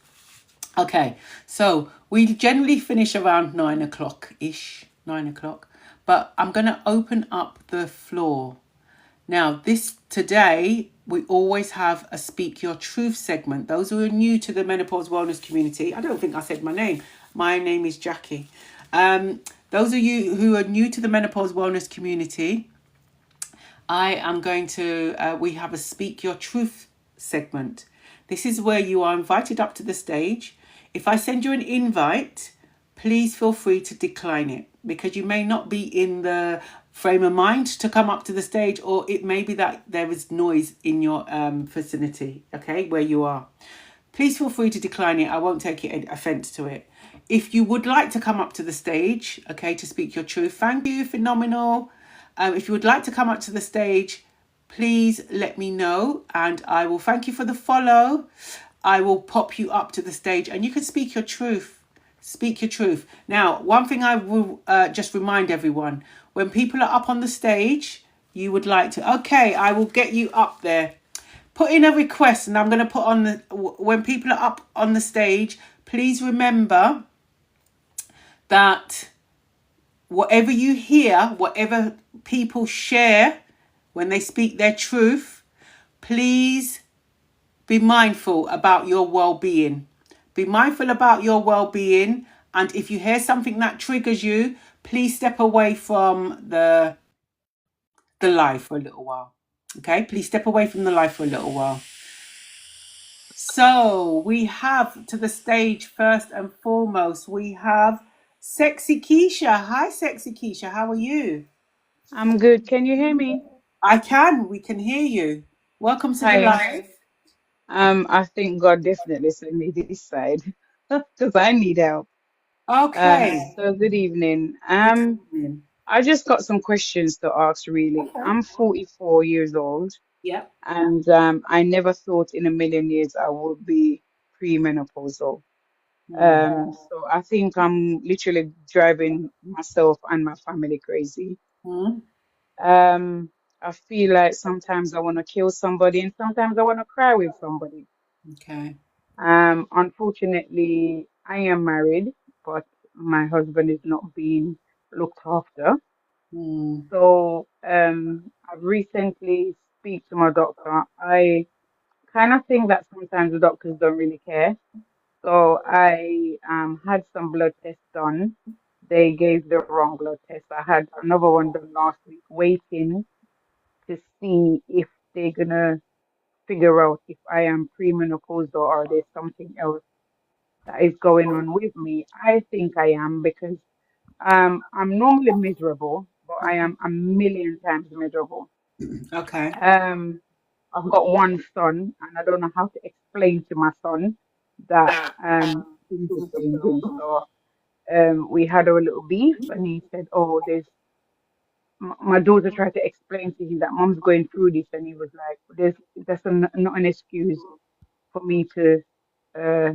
Okay, so we generally finish around 9 o'clock-ish, 9 o'clock. But I'm going to open up the floor. Now, today, we always have a Speak Your Truth segment. Those who are new to the Menopause Wellness community, I don't think I said my name. My name is Jackie. Those of you who are new to the Menopause Wellness community, I am going to, we have a Speak Your Truth segment. This is where you are invited up to the stage. If I send you an invite, please feel free to decline it because you may not be in the frame of mind to come up to the stage, or it may be that there is noise in your vicinity, okay, where you are. Please feel free to decline it. I won't take offense to it. If you would like to come up to the stage, okay, to speak your truth, thank you, phenomenal. If you would like to come up to the stage, please let me know and I will thank you for the follow. I will pop you up to the stage and you can speak your truth. Speak your truth. Now, one thing I will just remind everyone, when people are up on the stage, you would like to, okay, I will get you up there. Put in a request and I'm going to put on when people are up on the stage, please remember that whatever you hear, whatever people share when they speak their truth, please be mindful about your well-being. Be mindful about your well-being. And if you hear something that triggers you, please step away from the live for a little while. Okay, please step away from the live for a little while. So we have to the stage first and foremost, we have Sexy Keisha. Hi, Sexy Keisha. How are you? I'm good. Can you hear me? I can. We can hear you. Welcome to the Hi. live. I think God definitely sent me this side because I need help. Okay. So good evening. Good evening. I just got some questions to ask, really. Okay. I'm 44 years old, Yep. and I never thought in a million years I would be premenopausal. Mm, So I think I'm literally driving myself and my family crazy. mm, Um, I feel like sometimes I want to kill somebody, and sometimes I want to cry with somebody. okay. Unfortunately, I am married, but my husband is not being looked after. Mm, So, I've recently speak to my doctor. I kind of think that sometimes the doctors don't really care. So I had some blood tests done. They gave the wrong blood test. I had another one done last week, waiting to see if they're gonna figure out if I am premenopausal or there's something else that is going on with me. I think I am because I'm normally miserable, but I am a million times miserable. okay. Um, I've got one son, and I don't know how to explain to my son that things are changing. So we had our little beef, and he said, "Oh, my daughter tried to explain to him that mom's going through this," and he was like, not an excuse for me to uh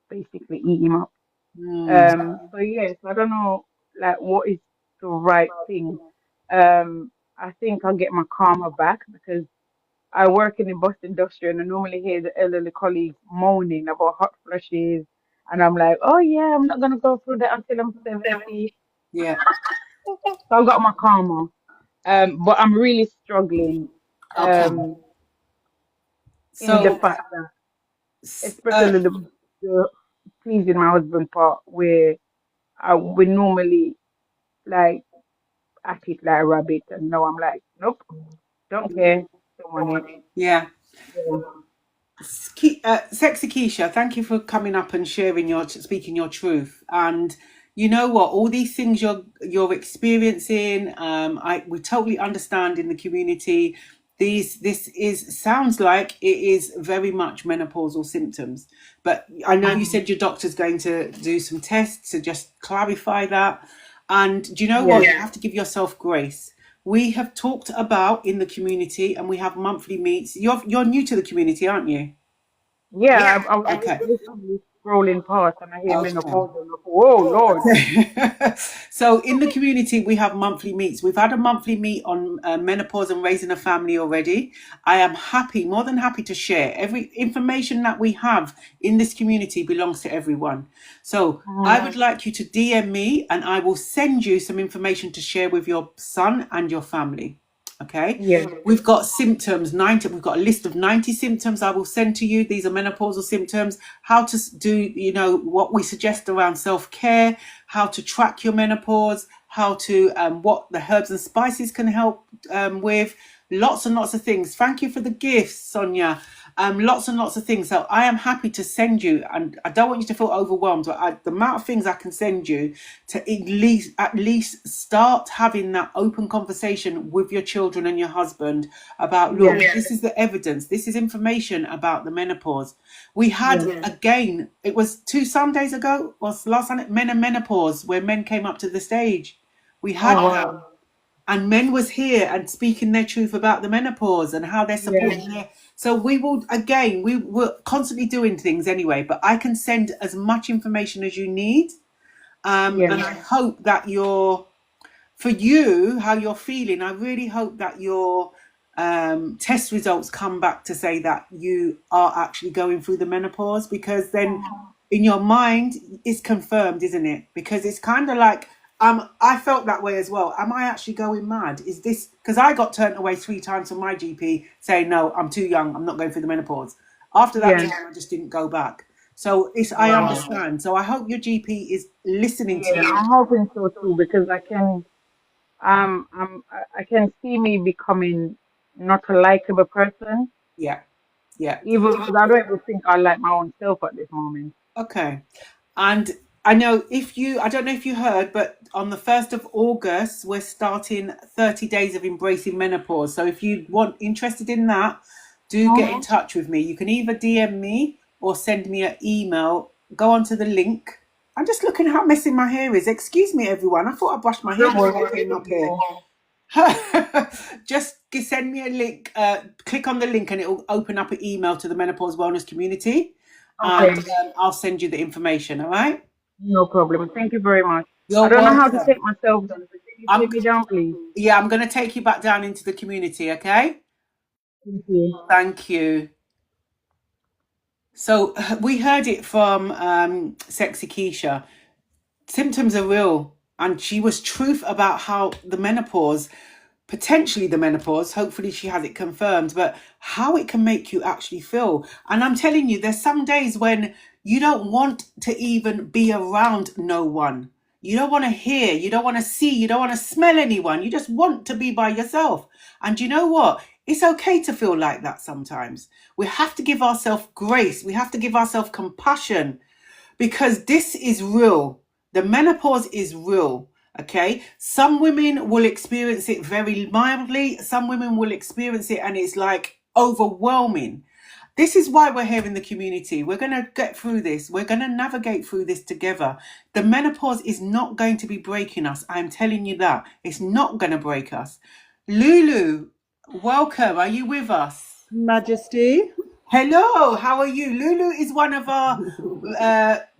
basically eat him up." Mm, So yes, I don't know like what is the right thing. I think I'll get my karma back because I work in the bus industry and I normally hear the elderly colleagues moaning about hot flushes, and I'm like, oh yeah, I'm not gonna go through that until I'm 70. yeah. So I've got my karma. But I'm really struggling Okay. um in the So, fact that s- uh, especially the pleasing my husband part where we normally like act it like a rabbit, and now I'm like, nope, don't care, don't want it. yeah. Yeah, Sexy Keisha, thank you for coming up and sharing speaking your truth. And you know what, all these things you're experiencing, we totally understand in the community. This is sounds like it is very much menopausal symptoms. But I know you said your doctor's going to do some tests to just clarify that. And do you know what? yeah, You have to give yourself grace. We have talked about in the community, and we have monthly meets. You're new to the community, aren't you? yeah. I was just Okay. literally scrolling past and I hear Okay. menopause and I go, whoa, Lord. So in the community, we have monthly meets. We've had a monthly meet on menopause and raising a family already. I am happy, more than happy to share. Every information that we have in this community belongs to everyone. So I Mm, would like you to DM me and I will send you some information to share with your son and your family. Okay, yeah, we've got symptoms 90. We've got a list of 90 symptoms I will send to you. These are menopausal symptoms. How to do, what we suggest around self-care, how to track your menopause, how to what the herbs and spices can help with. Lots and lots of things. Thank you for the gifts, Sonia. Lots and lots of things. So I am happy to send you, and I don't want you to feel overwhelmed. But the amount of things I can send you to at least start having that open conversation with your children and your husband about, look, yeah, this is the evidence. This is information about the menopause. We had yeah. again. It was 2 Sundays ago. Was last Sunday men and menopause where men came up to the stage. We Oh had that, wow. and men was here and speaking their truth about the menopause and how they're Yeah, supporting their. So we will again. We were constantly doing things anyway, but I can send as much information as you need, yeah, and I hope that you're for you how you're feeling. I really hope that your test results come back to say that you are actually going through the menopause, because then in your mind it's confirmed, isn't it? Because it's kind of like I felt that way as well. Am I actually going mad? Is this because I got turned away 3 times from my GP saying no, I'm too young, I'm not going through the menopause. After that yeah. time, I just didn't go back. So I Wow. understand. So I hope your GP is listening to Yeah, you. I'm hoping so too because I can see me becoming not a likable person, Yeah. Yeah. even because I don't even think I like my own self at this moment. Okay. And I know I don't know if you heard, but on the 1st of August, we're starting 30 days of embracing menopause. So if you want interested in that, do get in touch with me. You can either DM me or send me an email. Go onto the link. I'm just looking how messy my hair is. Excuse me, everyone. I thought I brushed my hair Don't before I worry, came up here. Just send me a link. Click on the link, and it will open up an email to the Menopause Wellness community, and okay, I'll send you the information. All right. no problem. Thank you very much. I You're don't know how to welcome. take myself down, but can you I'm take me down, please? Yeah, I'm going to take you back down into the community. Okay. Thank you. Thank you. So we heard it from Sexy Keisha. Symptoms are real, and she was truth about how potentially the menopause, hopefully she has it confirmed, but how it can make you actually feel. And I'm telling you, there's some days when you don't want to even be around no one. You don't want to hear, you don't want to see, you don't want to smell anyone. You just want to be by yourself. And you know what? It's okay to feel like that sometimes. We have to give ourselves grace. We have to give ourselves compassion, because this is real. The menopause is real. Okay. Some women will experience it very mildly. Some women will experience it and it's like overwhelming. This is why we're here in the community. We're going to get through this. We're going to navigate through this together. The menopause is not going to be breaking us. I'm telling you that. It's not going to break us. Lulu, welcome. Are you with us? Majesty. Hello, how are you? Lulu is one of our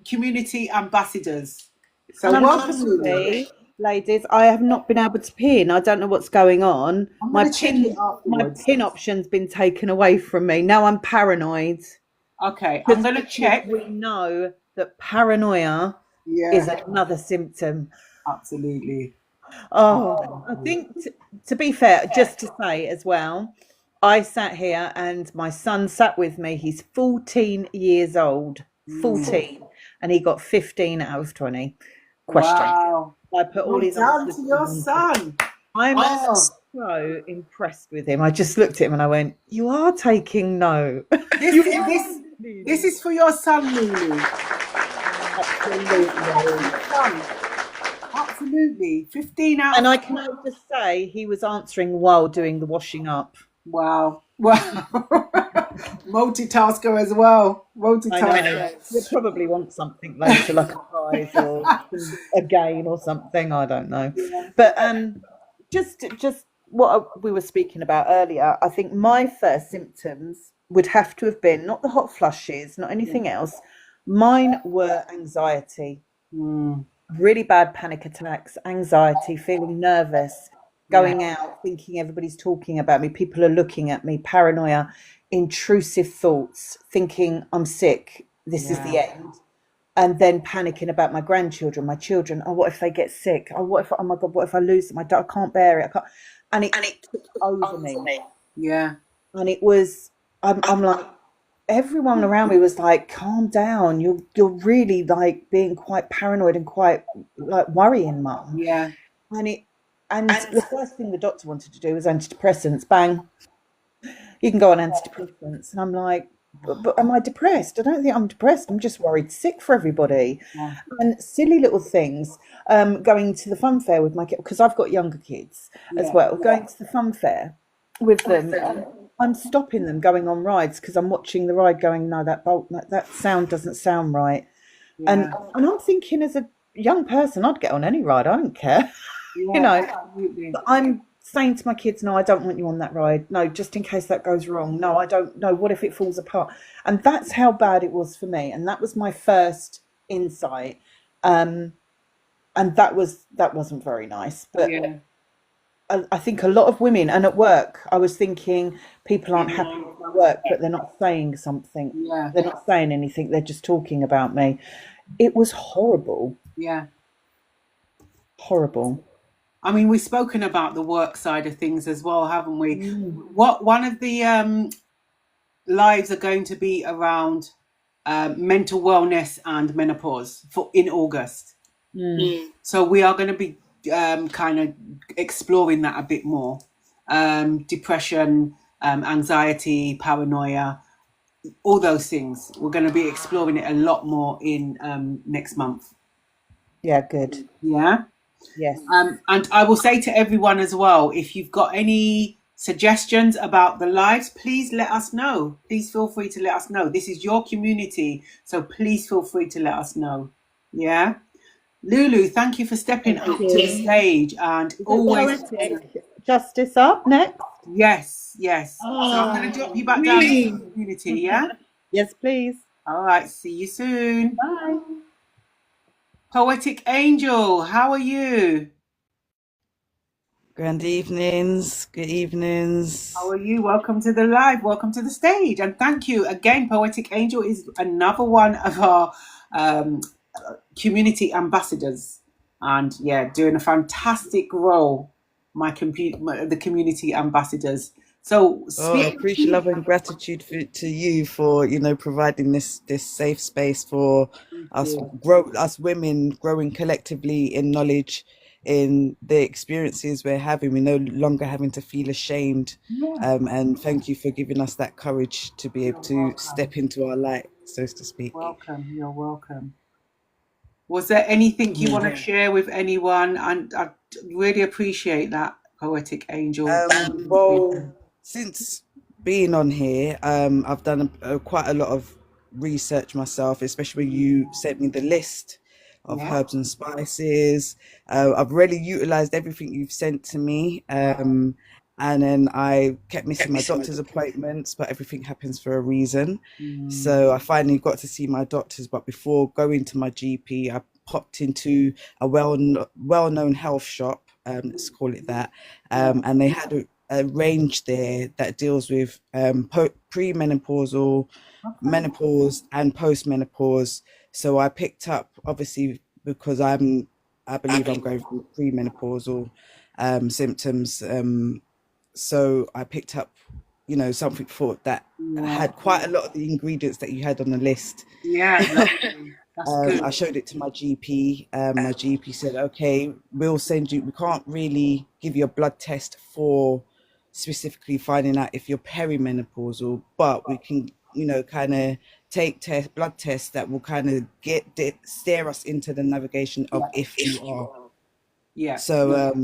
community ambassadors. So And welcome, Lulu. unfortunately, ladies, I have not been able to pin. I don't know what's going on. I'm My going to check it pin my afterwards. pin option's been taken away from me. Now I'm paranoid. Okay, I'm Just going to because check. we know that paranoia is Yeah, another symptom. absolutely. Oh, I Absolutely. think to be fair, just to say as well, I sat here and my son sat with me. He's 14 years old, Mm. 14, and he got 15 out of 20 questions. Wow. I put all Well his done answers to to your one. son. I'm Oh, so impressed with him. I just looked at him and I went, "You are taking note. this You are this this really, is for your son, Lulu. That's for absolutely." your son. Absolutely. 15 out And of I can just say he was answering while doing the washing up. Wow. Wow. Multitasker as well. I know. Multitasker. You'll probably want something later, like a prize or a game or something. I don't know. Yeah. But just what we were speaking about earlier. I think my first symptoms would have to have been not the hot flushes, not anything else. Mine were anxiety, Mm, really bad panic attacks, anxiety, feeling nervous, yeah. going out, thinking everybody's talking about me, people are looking at me, paranoia, intrusive thoughts, thinking I'm sick, this is Yeah. the end. And then panicking about my grandchildren, my children. Oh, what if they get sick? Oh, what if? Oh my God, what if I lose them? I can't bear it. I can't. And it took over me. Yeah. And it was. I'm like, everyone around me was like, calm down, you're really like being quite paranoid and quite like worrying, mum. Yeah. And it and the first thing the doctor wanted to do was antidepressants. Bang, you can go on antidepressants. And I'm like, but am I depressed? I don't think I'm depressed. I'm just worried sick for everybody. Yeah. And silly little things. Going to the fun fair with my kids, because I've got younger kids as Yeah. well. Going to the fun fair with them. I'm stopping them going on rides because I'm watching the ride going, no, that sound doesn't sound right. Yeah. And I'm thinking as a young person, I'd get on any ride. I don't care. You Yeah. know, Absolutely. but I'm saying to my kids, no, I don't want you on that ride. No, just in case that goes wrong. No, I don't know. What if it falls apart? And that's how bad it was for me. And that was my first insight. Um, and that wasn't very nice. But Yeah. I think a lot of women, and at work, I was thinking people aren't happy with my work, but they're not saying something. Yeah. They're not saying anything. They're just talking about me. It was horrible, Yeah. horrible. I mean, we've spoken about the work side of things as well, haven't we? Mm, What one of the lives are going to be around mental wellness and menopause for in August. mm. So we are going to be kind of exploring that a bit more. depression, anxiety, paranoia, all those things. We're going to be exploring it a lot more in next month. Yeah, good. Yeah. Yes. And I will say to everyone as well, if you've got any suggestions about the lives, please let us know. Please feel free to let us know. This is your community, so please feel free to let us know. Yeah. Lulu, thank you for stepping Thank up to the you. stage, and Is it always poetic justice up next? yes, yes. So I'm going to drop you back down into the community. Yeah. Yes, please. All right. See you soon. Bye. Poetic Angel, how are you? Grand evenings, good evenings. How are you? Welcome to the live. Welcome to the stage. And thank you again. Poetic Angel is another one of our um, community ambassadors. And yeah, doing a fantastic role, the community ambassadors. So Oh, speak. appreciate love and gratitude to you for providing this safe space for Thank us you. us women growing collectively in knowledge in the experiences we're having. We're no longer having to feel ashamed, Yeah, and thank you for giving us that courage to be able you're to welcome. step into our light, so to speak. Welcome. You're welcome. Was there anything you want to share with anyone? And I really appreciate that, Poetic Angel. Well, since being on here, I've done quite a lot of research myself, especially when you sent me the list of Yeah. herbs and spices. I've really utilized everything you've sent to me. And then I kept missing my doctor's appointments, but everything happens for a reason. Mm, So I finally got to see my doctors, but before going to my GP, I popped into a well-known health shop, let's call it that, yeah. and they had a range there that deals with premenopausal, Okay. menopause, and postmenopause. So I picked up, obviously, because I believe I'm going through premenopausal symptoms. So I picked up, something for that Yeah. had quite a lot of the ingredients that you had on the list. Yeah. Lovely. That's good. I showed it to my GP. My GP said, okay, we'll send you, we can't really give you a blood test for specifically finding out if you're perimenopausal, but we can, kind of take blood tests that will kind of steer us into the navigation of Yeah. if you are. Yeah. So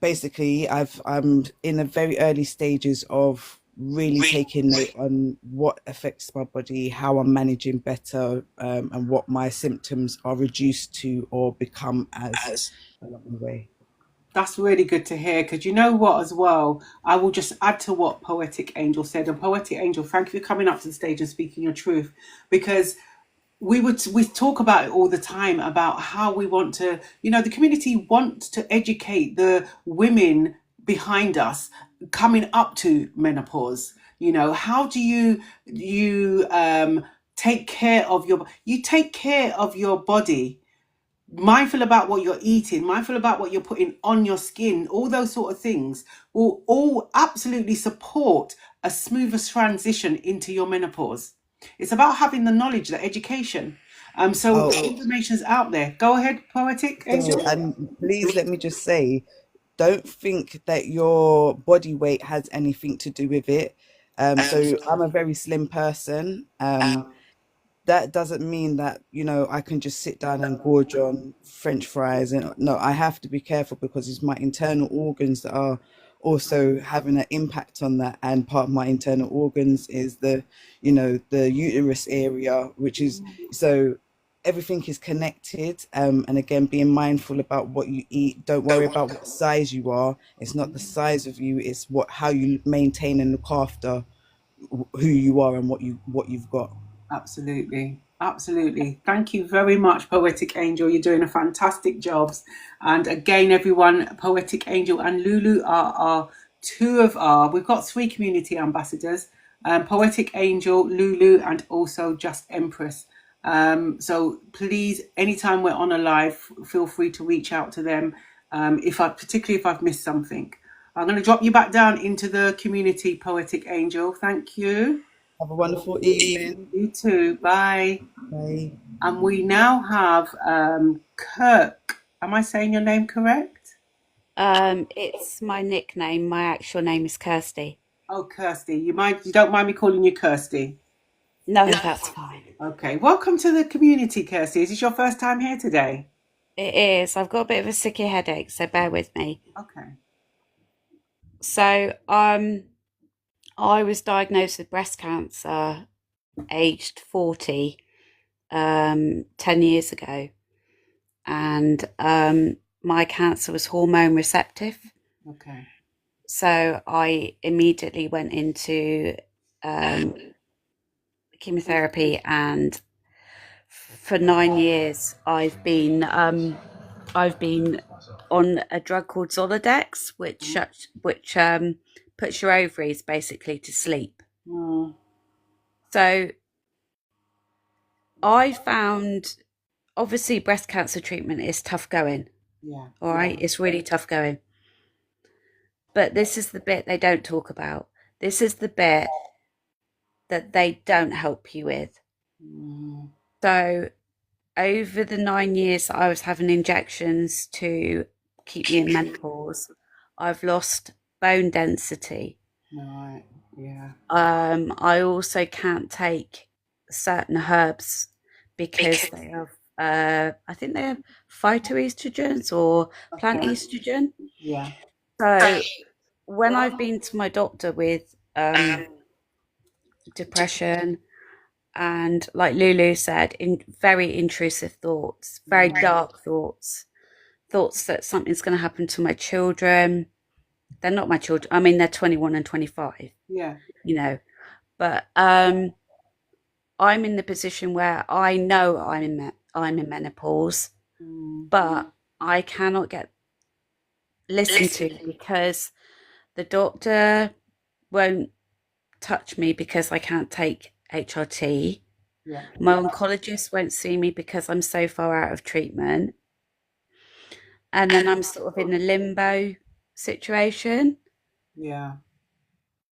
basically, I'm in the very early stages of really taking note on what affects my body, how I'm managing better, and what my symptoms are reduced to or become as along the way. That's really good to hear because you know what, as well, I will just add to what Poetic Angel said. And Poetic Angel, thank you for coming up to the stage and speaking your truth because we talk about it all the time about how we want to, the community wants to educate the women behind us coming up to menopause. How do you take care of your body, mindful about what you're eating, mindful about what you're putting on your skin, all those sort of things will all absolutely support a smoother transition into your menopause. It's about having the knowledge, the education. So the Oh, information's out there. Go ahead, Poetic so, Angel. and please let me just say, don't think that your body weight has anything to do with it. So I'm a very slim person. That doesn't mean that I can just sit down and gorge on French fries. And no, I have to be careful because it's my internal organs that are also having an impact on that. And part of my internal organs is the uterus area, which is so everything is connected. And again, being mindful about what you eat. Don't worry about what size you are. It's not the size of you, it's how you maintain and look after who you are and what you've got. Absolutely. Absolutely. Thank you very much, Poetic Angel. You're doing a fantastic job. And again, everyone, Poetic Angel and Lulu are we've got three community ambassadors, Poetic Angel, Lulu, and also Just Empress. So please, anytime we're on a live, feel free to reach out to them. Particularly if I've missed something. I'm going to drop you back down into the community, Poetic Angel. Thank you. Have a wonderful evening. You too. Bye. Bye. And we now have Kirk. Am I saying your name correct? It's my nickname. My actual name is Kirsty. Oh, Kirsty. You don't mind me calling you Kirsty? No, that's fine. Okay. Welcome to the community, Kirsty. Is this your first time here today? It is. I've got a bit of a sicky headache, so bear with me. Okay. So, I was diagnosed with breast cancer aged 40, 10 years ago. And my cancer was hormone receptive. Okay. So I immediately went into chemotherapy, and for 9 years I've been on a drug called Zoladex, which puts your ovaries basically to sleep. Mm. So I found, obviously, breast cancer treatment is tough going. Yeah. All right, it's really tough going. But this is the bit they don't talk about. This is the bit that they don't help you with. Mm. So over the 9 years that I was having injections to keep me in menopause, I've lost bone density. Right. Yeah. I also can't take certain herbs because they have, I think they have phytoestrogens or plant Okay. estrogen. Yeah. So when I've been to my doctor with depression and, like Lulu said, in very intrusive thoughts, very dark thoughts, thoughts that something's going to happen to my children. They're not my children. I mean, they're 21 and 25, Yeah. but I'm in the position where I know I'm in menopause, Mm. but I cannot get listened to because the doctor won't touch me because I can't take HRT. Yeah. My oncologist won't see me because I'm so far out of treatment. And then I'm sort of in a limbo situation. Yeah.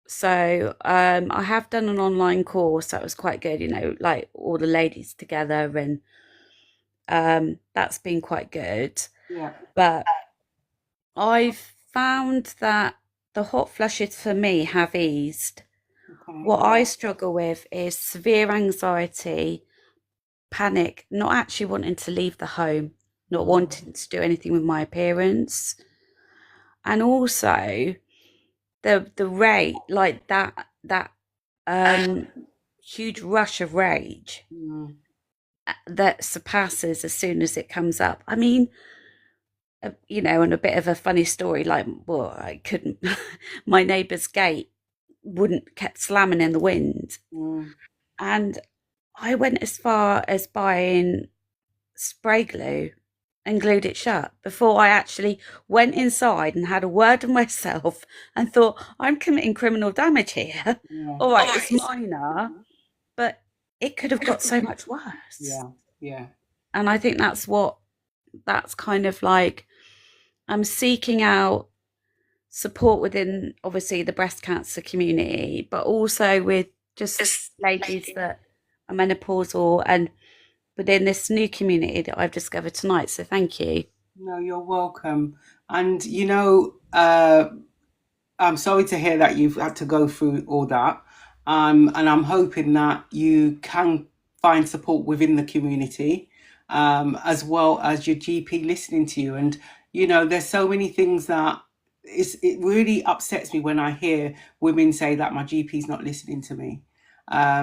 So I have done an online course that was quite good, like all the ladies together, and that's been quite good. Yeah. But I've found that the hot flushes for me have eased. Okay. What I struggle with is severe anxiety, panic, not actually wanting to leave the home, not wanting to do anything with my appearance, and also the rate, like that huge rush of rage Mm. that surpasses as soon as it comes up. I mean, and a bit of a funny story, like, well, I couldn't, my neighbour's gate wouldn't, kept slamming in the wind. Mm. And I went as far as buying spray glue and glued it shut before I actually went inside and had a word with myself and thought, I'm committing criminal damage here. Yeah. All right, it's minor, but it could have got so much worse. Yeah. Yeah. And I think that's kind of like, I'm seeking out support within, obviously, the breast cancer community, but also with just ladies that are menopausal and within this new community that I've discovered tonight. So thank you. No, you're welcome. And I'm sorry to hear that you've had to go through all that. And I'm hoping that you can find support within the community, as well as your GP listening to you. And, there's so many things that it really upsets me when I hear women say that my GP's not listening to me.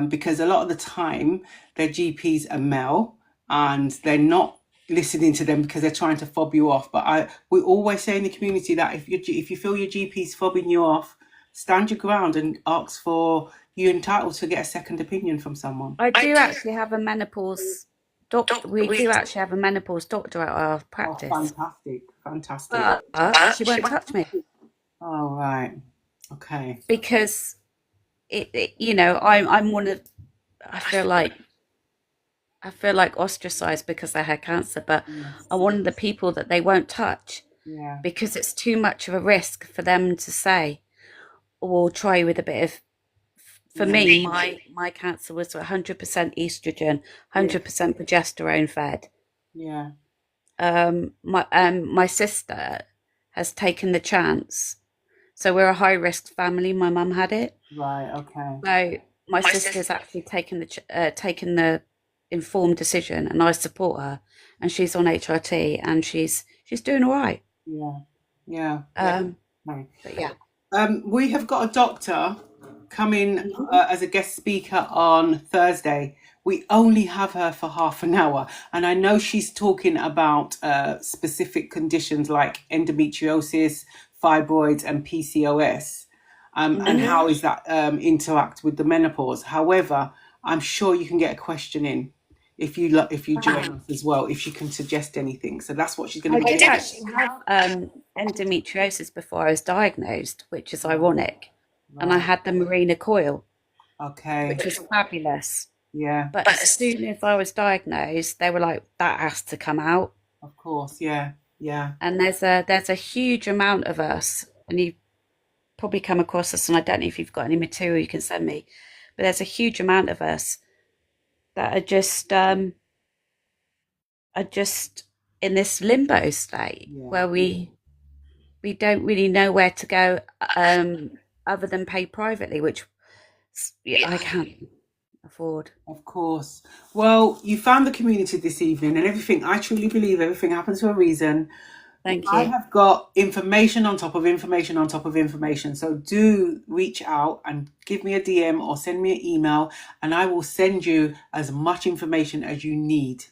Because a lot of the time their GPs are male and they're not listening to them because they're trying to fob you off. But we always say in the community that if you feel your GP's fobbing you off, stand your ground and ask for, you're entitled to get a second opinion from someone. I do actually have a menopause doctor. We do actually have a menopause doctor at our practice. Oh, fantastic. But she won't touch me. Oh, right. Okay. Because I'm one of, I feel like ostracized because I had cancer, but Yes. I'm one of the people that they won't touch. Yeah. Because it's too much of a risk for them to say, or try with a bit of, for me, my cancer was 100% estrogen, 100% progesterone fed. Yeah. My sister has taken the chance. So we're a high risk family. My mum had it. Right. Okay. So my sister's actually taken the informed decision, and I support her. And she's on HRT, and she's doing all right. Yeah. Yeah. But yeah. We have got a doctor coming as a guest speaker on Thursday. We only have her for half an hour, and I know she's talking about specific conditions like endometriosis, fibroids, and PCOS, and how is that interact with the menopause. However, I'm sure you can get a question in if you join us as well, if she can suggest anything. So that's what she's going to be I did doing. actually have endometriosis before I was diagnosed, which is ironic. And I had the Marina coil, Okay. which was fabulous. Yeah. But as soon as I was diagnosed, they were like, that has to come out. Of course. Yeah. Yeah. And there's a huge amount of us, and you probably come across this, and I don't know if you've got any material you can send me, but there's a huge amount of us that are just in this limbo state where we don't really know where to go other than pay privately, which I can't afford. Of course. Well, you found the community this evening, and everything. I truly believe everything happens for a reason. Thank you. I have got information on top of information on top of information. So do reach out and give me a DM or send me an email, and I will send you as much information as you need.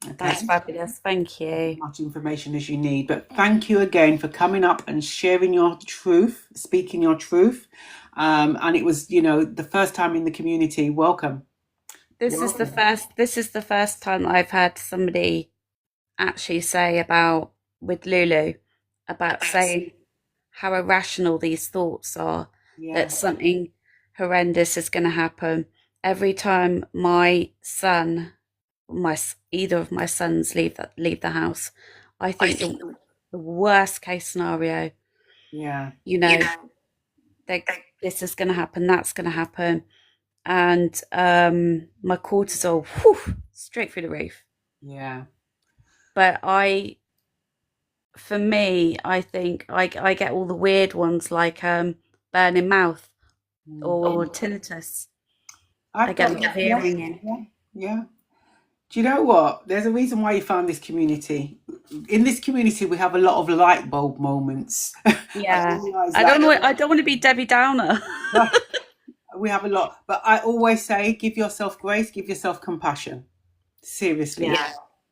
Okay? That's fabulous. Thank you. As much information as you need. But thank you again for coming up and sharing your truth, speaking your truth. And it was, the first time in the community. Welcome. This is the first time I've had somebody actually say about, with Lulu, about saying how irrational these thoughts are, that something horrendous is going to happen. Every time my son, either of my sons leave the house, I think the worst case scenario, this is going to happen, that's going to happen. And my cortisol, straight through the roof. Yeah. But for me, I think I get all the weird ones like burning mouth or tinnitus. I get the hearing in. Yeah. Do you know what? There's a reason why you found this community. In this community, we have a lot of light bulb moments. Yeah. I don't want to be Debbie Downer. We have a lot, but I always say, give yourself grace, give yourself compassion. Seriously.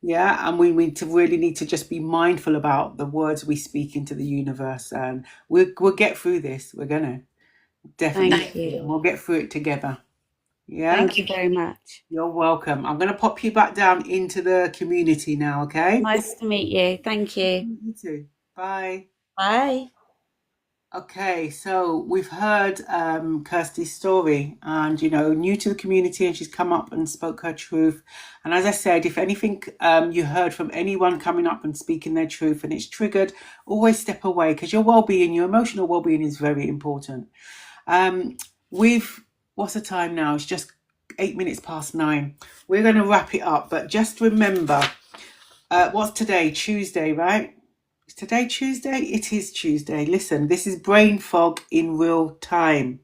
Yeah, and we really need to just be mindful about the words we speak into the universe, and we'll get through this. We're gonna definitely. Thank you. We'll get through it together. Yeah. Thank you very much. You're welcome. I'm gonna pop you back down into the community now. Okay. Nice to meet you. Thank you. You too. Bye. Bye. Okay, so we've heard Kirsty's story, and new to the community, and she's come up and spoke her truth. And as I said, if anything you heard from anyone coming up and speaking their truth and it's triggered, always step away, because your well-being, your emotional well-being is very important. What's the time now? It's just 8 minutes past 9. We're going to wrap it up, but just remember, what's today? Tuesday, right? Is today Tuesday? It is Tuesday. Listen, this is brain fog in real time.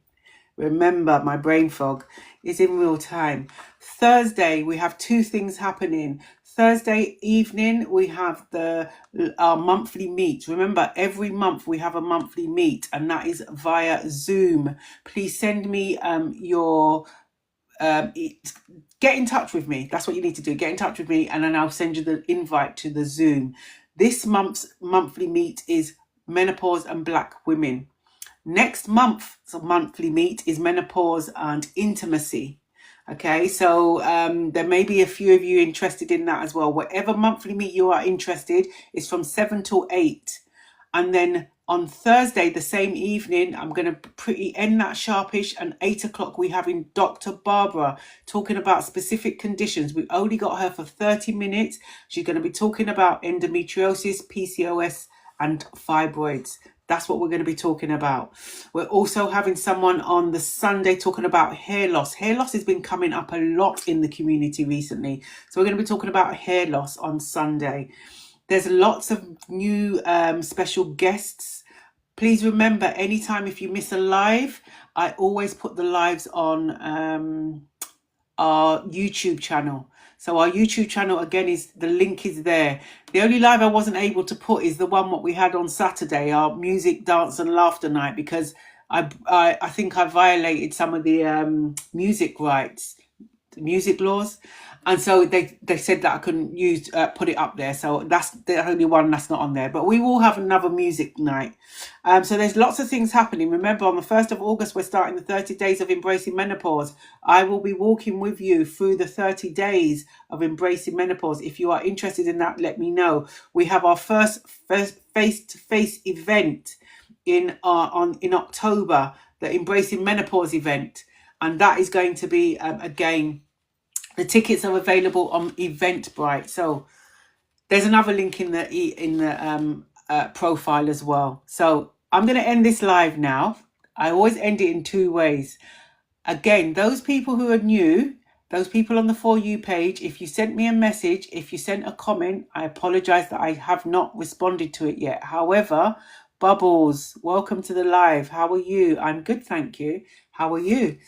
Remember, my brain fog is in real time. Thursday, we have 2 things happening. Thursday evening, we have our monthly meet. Remember, every month we have a monthly meet, and that is via Zoom. Please send me your... get in touch with me. That's what you need to do. Get in touch with me, and then I'll send you the invite to the Zoom. This month's monthly meet is menopause and Black women. Next month's monthly meet is menopause and intimacy. Okay, so there may be a few of you interested in that as well. Whatever monthly meet you are interested, is from 7 till 8. And then on Thursday, the same evening, I'm going to end that sharpish, and 8 o'clock we're having Dr. Barbara talking about specific conditions. We've only got her for 30 minutes. She's going to be talking about endometriosis, PCOS and fibroids. That's what we're going to be talking about. We're also having someone on the Sunday talking about hair loss. Hair loss has been coming up a lot in the community recently. So we're going to be talking about hair loss on Sunday. There's lots of new special guests. Please remember, anytime if you miss a live, I always put the lives on our YouTube channel. So our YouTube channel, again, is the link is there. The only live I wasn't able to put is the one what we had on Saturday, our music, dance and laughter night, because I think I violated some of the music rights, the music laws, and so they said that I couldn't use put it up there. So that's the only one that's not on there. But we will have another music night. So there's lots of things happening. Remember, on the 1st of August, we're starting the 30 days of embracing menopause. I will be walking with you through the 30 days of embracing menopause. If you are interested in that, let me know. We have our first face-to-face event in October, the Embracing Menopause event, and that is going to be again, the tickets are available on Eventbrite. So there's another link in the profile as well. So I'm going to end this live now. I always end it in two ways. Again, those people who are new, those people on the For You page, if you sent me a message, if you sent a comment, I apologize that I have not responded to it yet. However, Bubbles, welcome to the live. How are you? I'm good, thank you. How are you?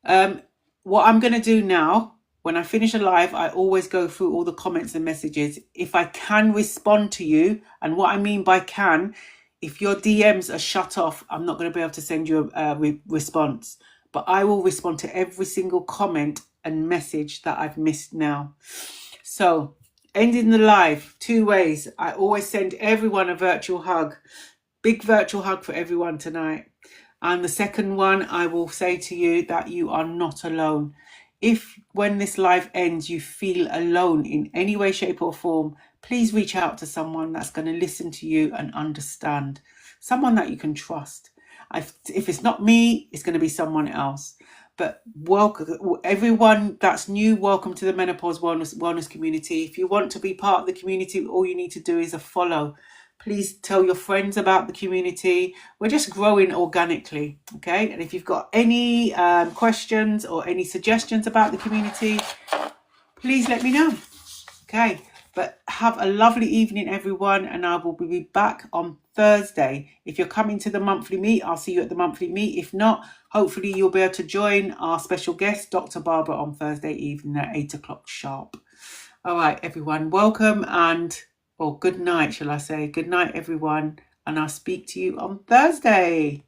What I'm going to do now, when I finish a live, I always go through all the comments and messages. If I can respond to you, and what I mean by can, if your DMs are shut off, I'm not going to be able to send you a response. But I will respond to every single comment and message that I've missed now. So, ending the live, two ways. I always send everyone a virtual hug. Big virtual hug for everyone tonight. And the second one, I will say to you that you are not alone. If when this live ends, you feel alone in any way, shape or form, please reach out to someone that's going to listen to you and understand. Someone that you can trust. If it's not me, it's going to be someone else. But welcome, everyone that's new, welcome to the Menopause Wellness community. If you want to be part of the community, all you need to do is a follow. Please tell your friends about the community. We're just growing organically, okay? And if you've got any questions or any suggestions about the community, please let me know, okay? But have a lovely evening, everyone, and I will be back on Thursday. If you're coming to the monthly meet, I'll see you at the monthly meet. If not, hopefully you'll be able to join our special guest, Dr. Barbara, on Thursday evening at 8 o'clock sharp. All right, everyone, welcome or good night, shall I say. Good night, everyone, and I'll speak to you on Thursday.